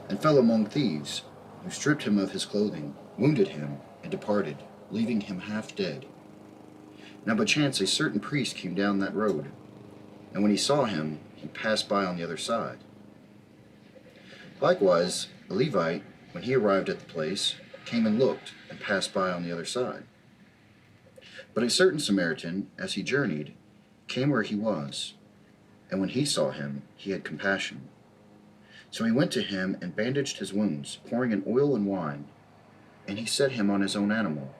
and fell among thieves, who stripped him of his clothing, wounded him, and departed, leaving him half dead. Now by chance a certain priest came down that road, and when he saw him, he passed by on the other side. Likewise, a Levite, when he arrived at the place, came and looked, and passed by on the other side. But a certain Samaritan, as he journeyed, came where he was, and when he saw him, he had compassion. So he went to him and bandaged his wounds, pouring in oil and wine, and he set him on his own animal,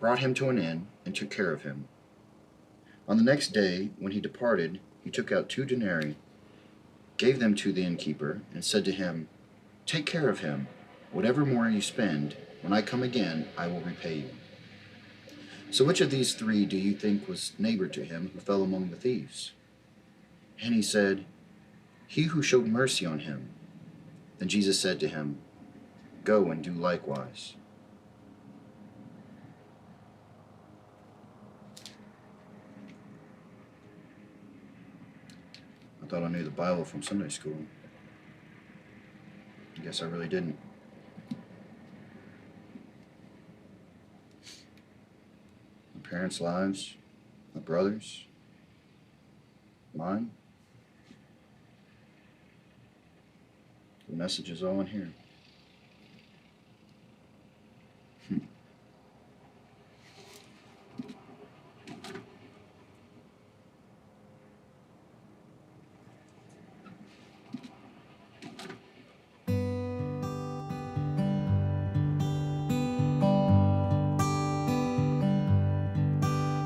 brought him to an inn, and took care of him. On the next day, when he departed, he took out 2 denarii, gave them to the innkeeper, and said to him, Take care of him. Whatever more you spend, when I come again, I will repay you. So which of these 3 do you think was neighbor to him who fell among the thieves? And he said, He who showed mercy on him. Then Jesus said to him, Go and do likewise. I thought I knew the Bible from Sunday school. I guess I really didn't. My parents' lives, my brothers, mine. The message is all in here.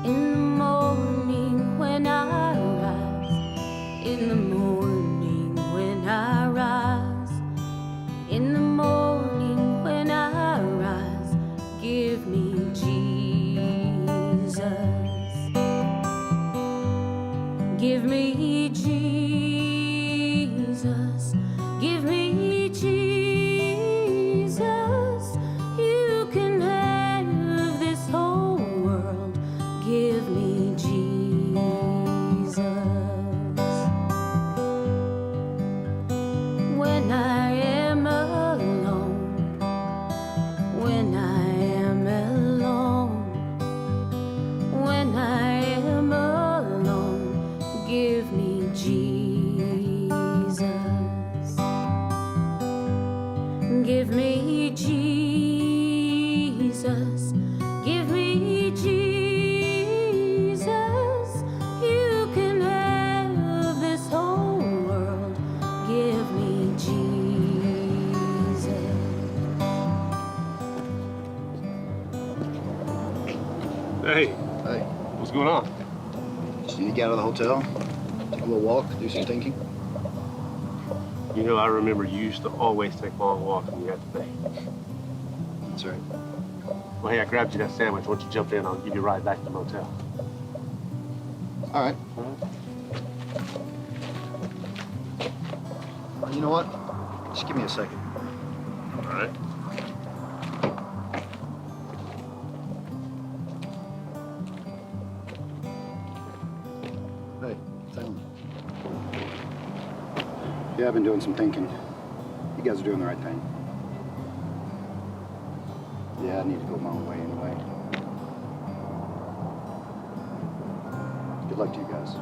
In the morning when I rise, in the morning when I rise, in the morning when I rise, give me Jesus. Give me Jesus. Give me Jesus. You can have this whole world. Give me Jesus. When I am alone, when I am alone, when I am alone, give me Jesus. Give me Jesus. Give me Jesus. You can have this whole world. Give me Jesus. Hey, Hey, what's going on? just need to get out of the hotel, take a little walk, do some thinking. You know, I remember you used to always take long walks when you had to pay. That's right. Well, hey, I grabbed you that sandwich. Once you jump in, I'll give you a ride back to the motel. All right. You know what? Just give me a second. All right. Hey, tell me. Yeah, I've been doing some thinking. You guys are doing the right thing. Yeah, I need to go my own way anyway. Good luck to you guys.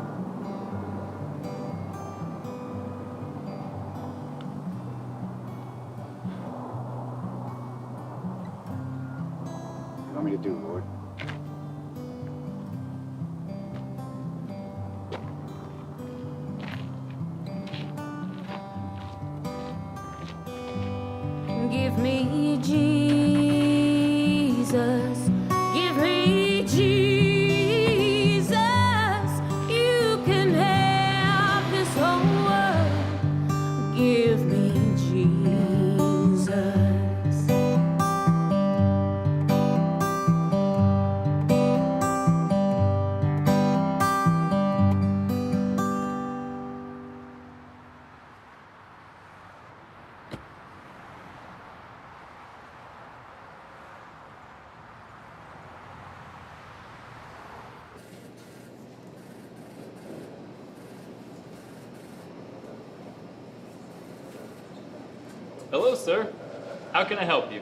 What do you want me to do, Lord? Give me Jesus. Give me Jesus. You can have this whole world. Give me Jesus. Hello, sir. How can I help you?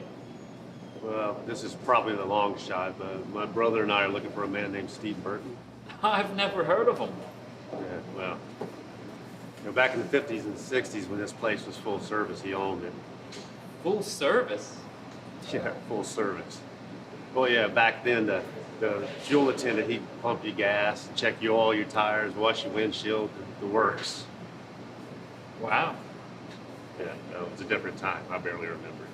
Well, this is probably the long shot, but my brother and I are looking for a man named Steve Burton. I've never heard of him. Yeah, well, back in the 50s and 60s when this place was full service, he owned it. Full service? Yeah, full service. Well, yeah, back then the fuel attendant, he'd pump you gas, check your oil, your tires, wash your windshield, the works. Wow. Yeah, no, it was a different time. I barely remember.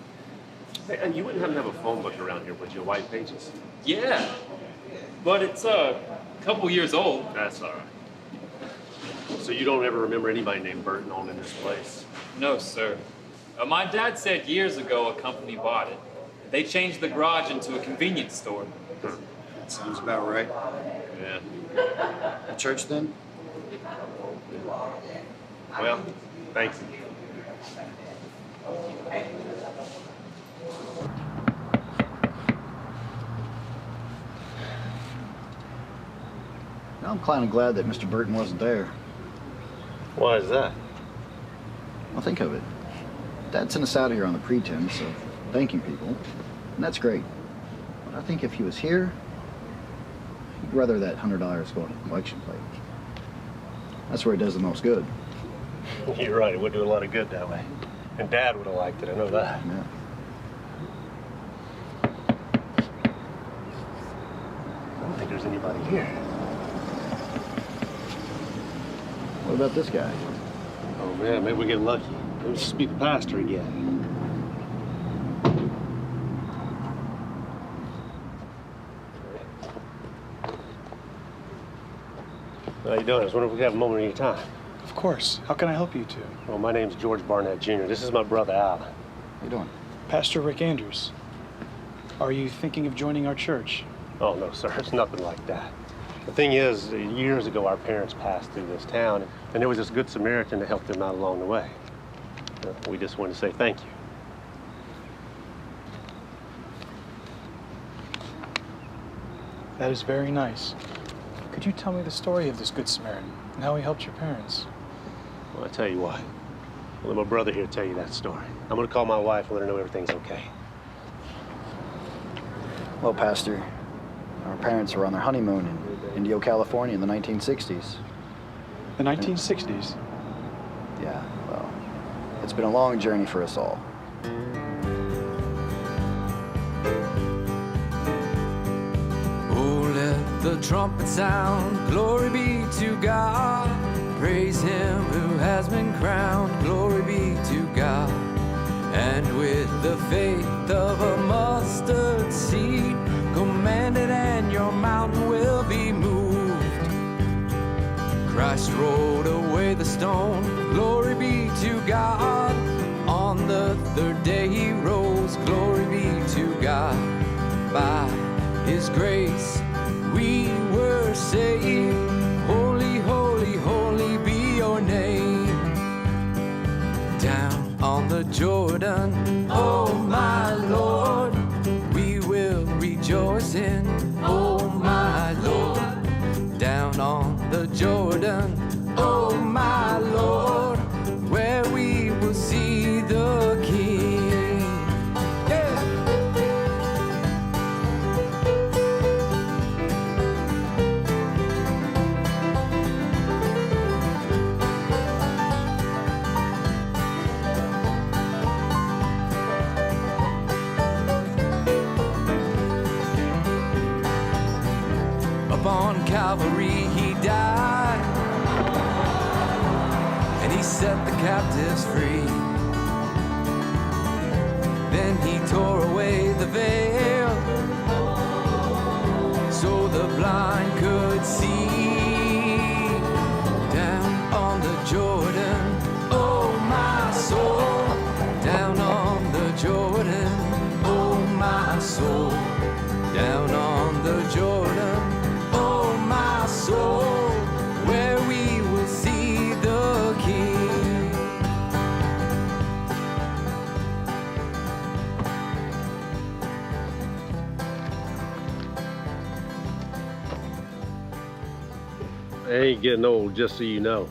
Hey, and you wouldn't happen to have a phone book around here, would you? White Pages? Yeah, but it's a couple years old. That's all right. So you don't ever remember anybody named Burton owning this place? No, sir. My dad said years ago a company bought it. They changed the garage into a convenience store. That sounds about right. Yeah. The church then? Well, thanks. Now I'm kind of glad that Mr. Burton wasn't there. Why is that? Well, think of it. Dad sent us out here on the pretense of thanking people, and that's great. But I think if he was here, he'd rather that $100 go on a collection plate. That's where he does the most good. You're right, it would do a lot of good that way. And Dad would have liked it, I know that. Yeah. I don't think there's anybody here. What about this guy? Oh man, maybe we get lucky. Maybe just be the pastor again. How you doing? I was wondering if we could have a moment of your time. Of course. How can I help you two? Well, my name's George Barnett Jr. This is my brother, Al. How you doing? Pastor Rick Andrews. Are you thinking of joining our church? Oh, no, sir. It's nothing like that. The thing is, years ago, our parents passed through this town, and there was this Good Samaritan to help them out along the way. We just wanted to say thank you. That is very nice. Could you tell me the story of this Good Samaritan and how he helped your parents? Well, I tell you what. I'll let my brother here tell you that story. I'm going to call my wife and let her know everything's okay. Well, Pastor, our parents were on their honeymoon in Indio, California in the 1960s. The 1960s? Yeah, well, it's been a long journey for us all. Oh, let the trumpet sound, glory be to God. Praise him who has been crowned, glory be to God. And with the faith of a mustard seed, command it and your mountain will be moved. Christ rolled away the stone, glory be to God. On the third day he rose, glory be to God. By his grace we were saved. Holy, holy, holy be your name. Down on the Jordan, oh my Lord, we will rejoice in, oh my Lord. Down on the Jordan, oh my Lord, where we will see the King. Yeah. Upon Calvary he died, and he set the captives free. Then he tore away the veil, so the blind could see. Down on the Jordan, oh my soul. Down on the Jordan, oh my soul. Down on the Jordan, oh my soul, where we will see the King. I ain't getting old, just so you know.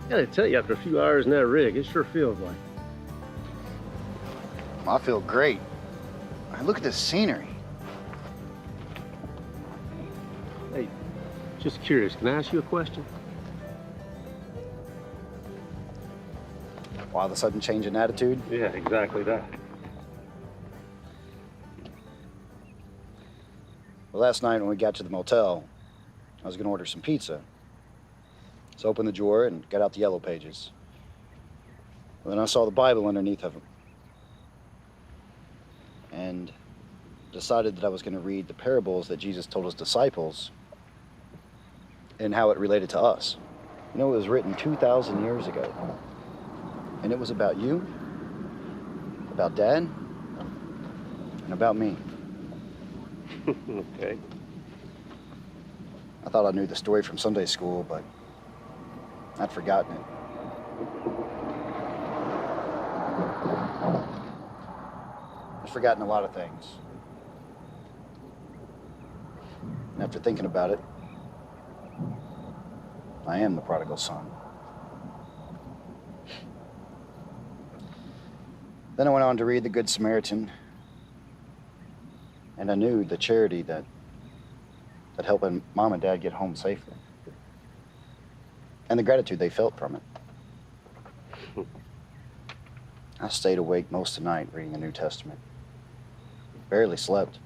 I gotta tell you, after a few hours in that rig, it sure feels like. I feel great. Look at this scenery. Hey, just curious, can I ask you a question? Why the sudden change in attitude? Yeah, exactly that. Well, last night when we got to the motel, I was gonna order some pizza. So I opened the drawer and got out the yellow pages. Well, then I saw the Bible underneath of them. And decided that I was gonna read the parables that Jesus told his disciples and how it related to us. You know, it was written 2,000 years ago. And it was about you, about Dad, and about me. Okay. I thought I knew the story from Sunday school, but I'd forgotten it. I'd forgotten a lot of things. And after thinking about it, I am the prodigal son. Then I went on to read the Good Samaritan, and I knew the charity that helping Mom and Dad get home safely, and the gratitude they felt from it. I stayed awake most of the night reading the New Testament. Barely slept.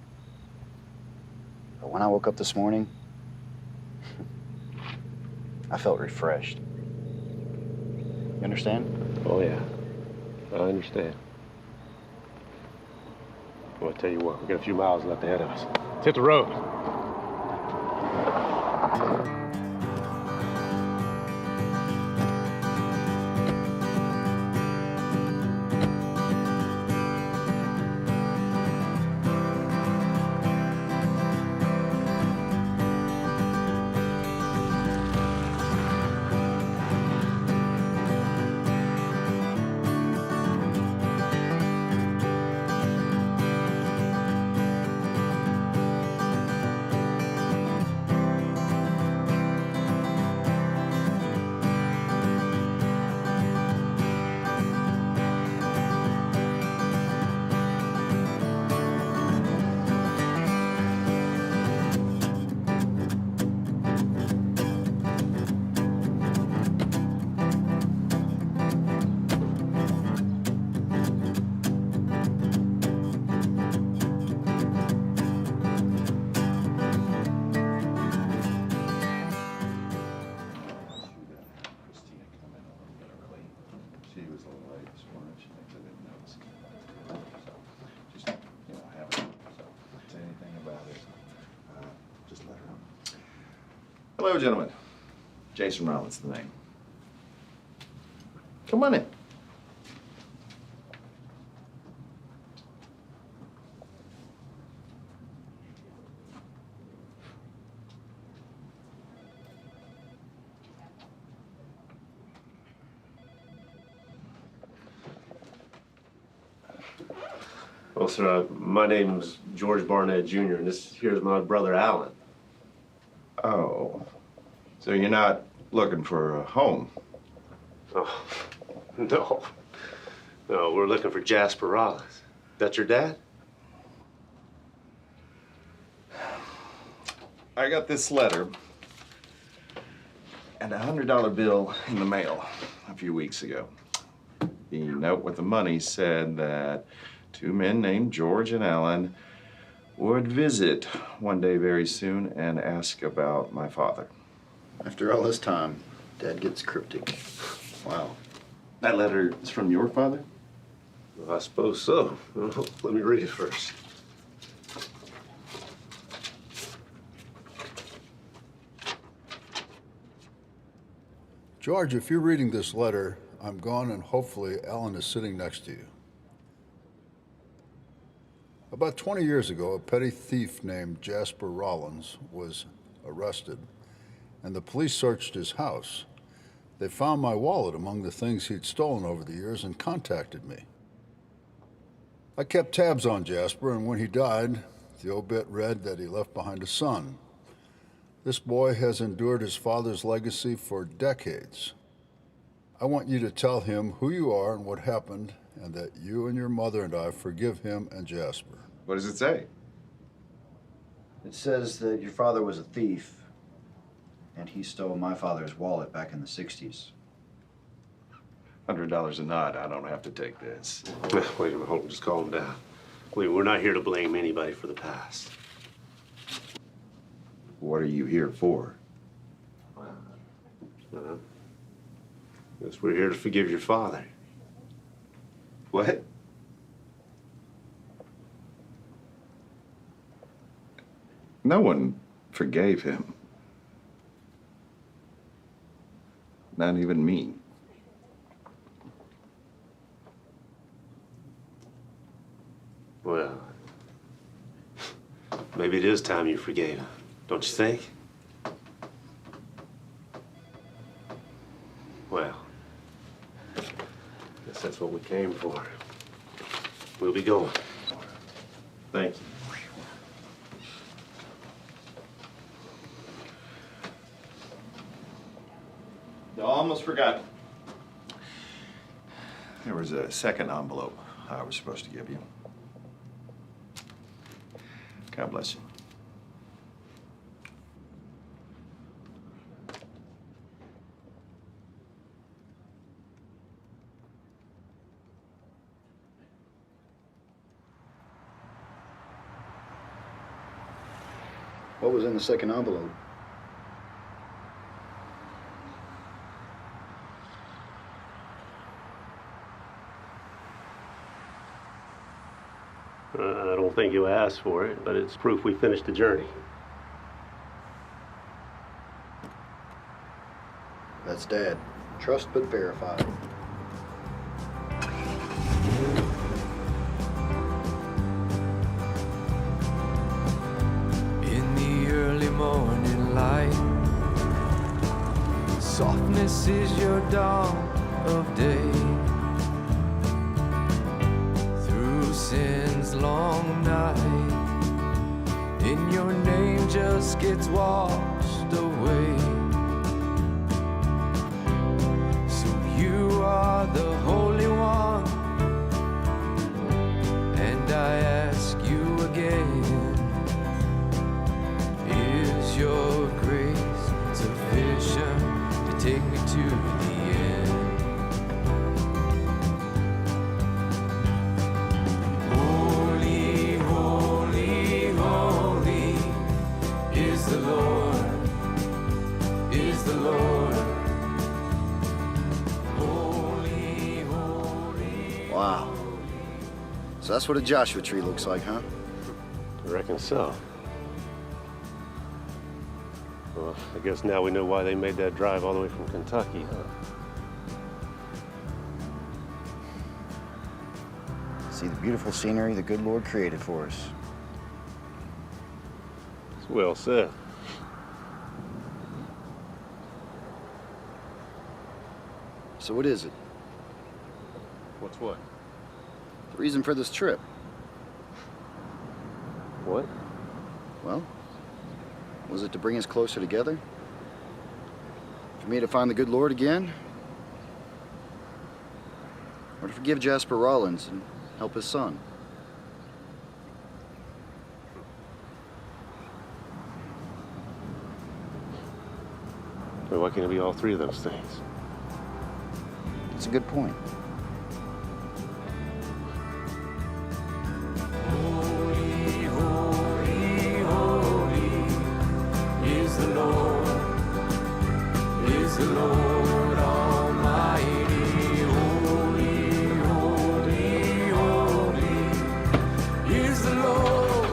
But when I woke up this morning, I felt refreshed. You understand? Oh, yeah. I understand. Well, I'll tell you what, we've got a few miles left ahead of us. Let's hit the road. Hello, gentlemen. Jason Rollins, the name. Come on in. Well, sir, my name's George Barnett Jr., and this here's my brother Alan. Oh, so you're not looking for a home? Oh, no. No, we're looking for Jasper Rollins. That's your dad? I got this letter and a $100 bill in the mail a few weeks ago. The note with the money said that two men named George and Alan would visit one day very soon and ask about my father. After all this time, Dad gets cryptic. Wow. That letter is from your father? Well, I suppose so. Let me read it first. George, if you're reading this letter, I'm gone and hopefully Alan is sitting next to you. About 20 years ago, a petty thief named Jasper Rollins was arrested, and the police searched his house. They found my wallet among the things he'd stolen over the years and contacted me. I kept tabs on Jasper, and when he died, the obit read that he left behind a son. This boy has endured his father's legacy for decades. I want you to tell him who you are and what happened, and that you and your mother and I forgive him and Jasper. What does it say? It says that your father was a thief, and he stole my father's wallet back in the 60s. $100 a nod. I don't have to take this. Wait a minute, hold on, just calm down. We're not here to blame anybody for the past. What are you here for? Guess we're here to forgive your father. What? No one forgave him. Not even me. Well, maybe it is time you forgave him, don't you think? Well, guess that's what we came for. We'll be going. Thank you. I almost forgot. There was a second envelope I was supposed to give you. God bless you. What was in the second envelope? I don't think you asked for it, but it's proof we finished the journey. That's Dad. Trust but verify. In the early morning light, softness is your dawn of day. Through sin's long night, in your name just gets washed away. So you are the Holy One, and I ask you again, is your grace sufficient to take me to the end? Holy, holy, holy is the Lord, is the Lord. Holy, holy. Wow. So that's what a Joshua tree looks like, huh? I reckon so. Well, I guess now we know why they made that drive all the way from Kentucky, huh? See the beautiful scenery the good Lord created for us. It's well said. So what is it? What's what? The reason for this trip? What? Well, was it to bring us closer together? For me to find the good Lord again? Or to forgive Jasper Rollins and help his son? Well, why can't it be all three of those things? It's a good point. Holy, holy, holy is the Lord, is the Lord Almighty. Holy, holy, holy is the Lord,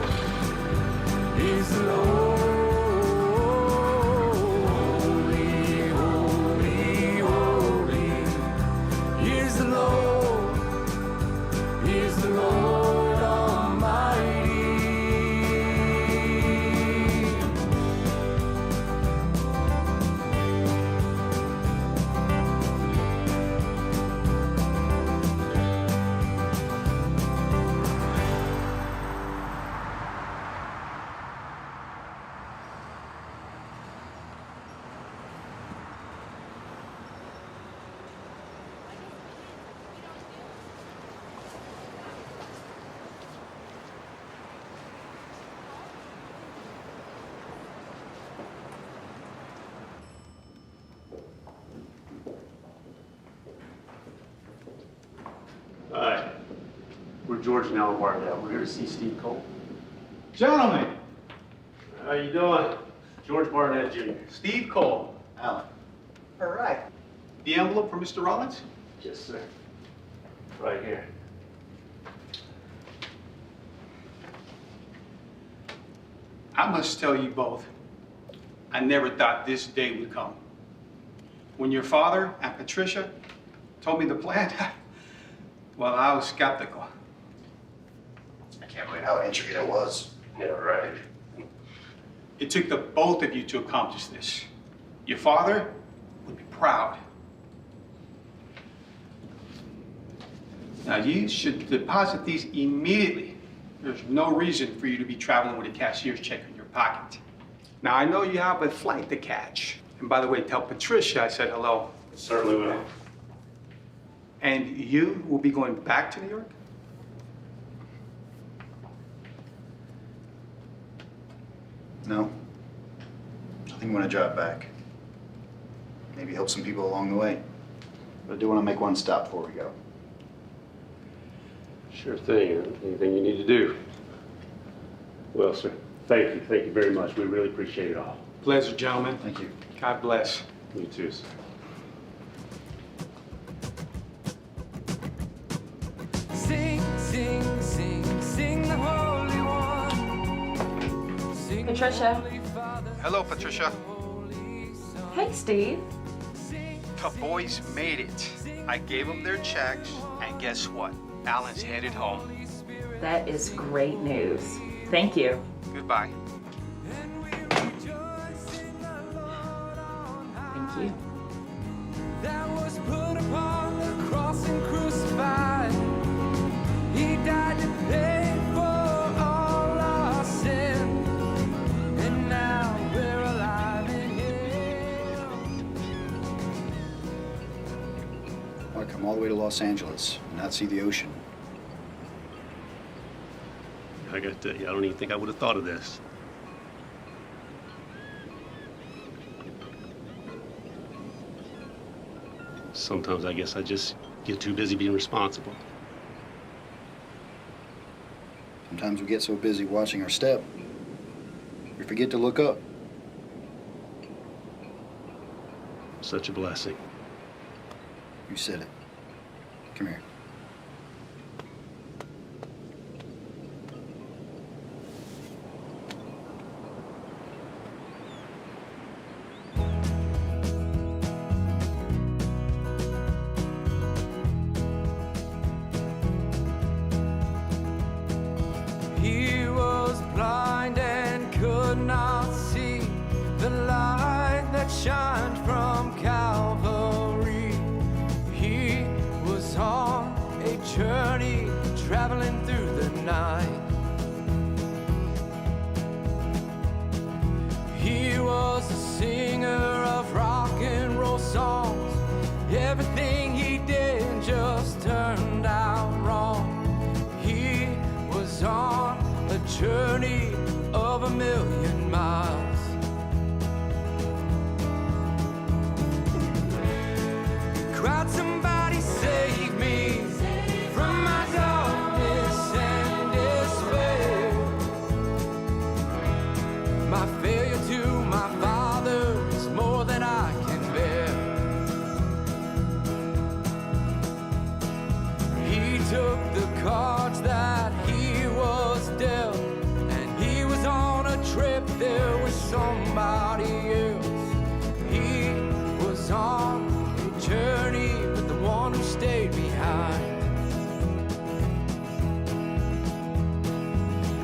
is the Lord. Holy, holy, holy is the George and Alan Barnett. We're here to see Steve Cole. Gentlemen, How you doing? George Barnett Jr. Steve Cole. Alan. All right. The envelope for Mr. Rollins? Yes, sir. Right here. I must tell you both, I never thought this day would come. When your father and Patricia told me the plan, well, I was skeptical. I can't believe how intricate it was. Yeah, right. It took the both of you to accomplish this. Your father would be proud. Now, you should deposit these immediately. There's no reason for you to be traveling with a cashier's check in your pocket. Now, I know you have a flight to catch. And by the way, tell Patricia I said hello. Certainly will. And you will be going back to New York? No. I think I'm gonna drive back. Maybe help some people along the way. But I do want to make one stop before we go. Sure thing. Anything you need to do. Well, sir, thank you. Thank you very much. We really appreciate it all. Pleasure, gentlemen. Thank you. God bless. You too, sir. Sing, sing, sing, sing the Holy One. Sing Patricia. Hello, Patricia. Hey, Steve. The boys made it. I gave them their checks, and guess what? Alan's headed home. That is great news. Thank you. Goodbye. Thank you. That was put upon the cross and crucified. He died to pay for all our sin. And now we're alive in Him. I'll come all the way to Los Angeles and not see the ocean. I got to tell you, I don't even think I would have thought of this. Sometimes I guess I just get too busy being responsible. Sometimes we get so busy watching our step, we forget to look up. Such a blessing. You said it. Come here. He was blind and could not see the light that shined from Calvary. He was on a journey traveling through the night. He was a singer of rock and roll songs. Everything he did just turned out wrong. He was on a journey of 1,000,000 miles. Cried, somebody save me from my darkness and despair. My failure to my Father is more than I can bear. He took the cards that he was dealt, and he was on a trip there with somebody else. He was on a journey with the one who stayed behind.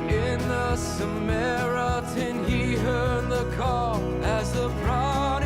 In the Samaritan he heard the call as the prodigal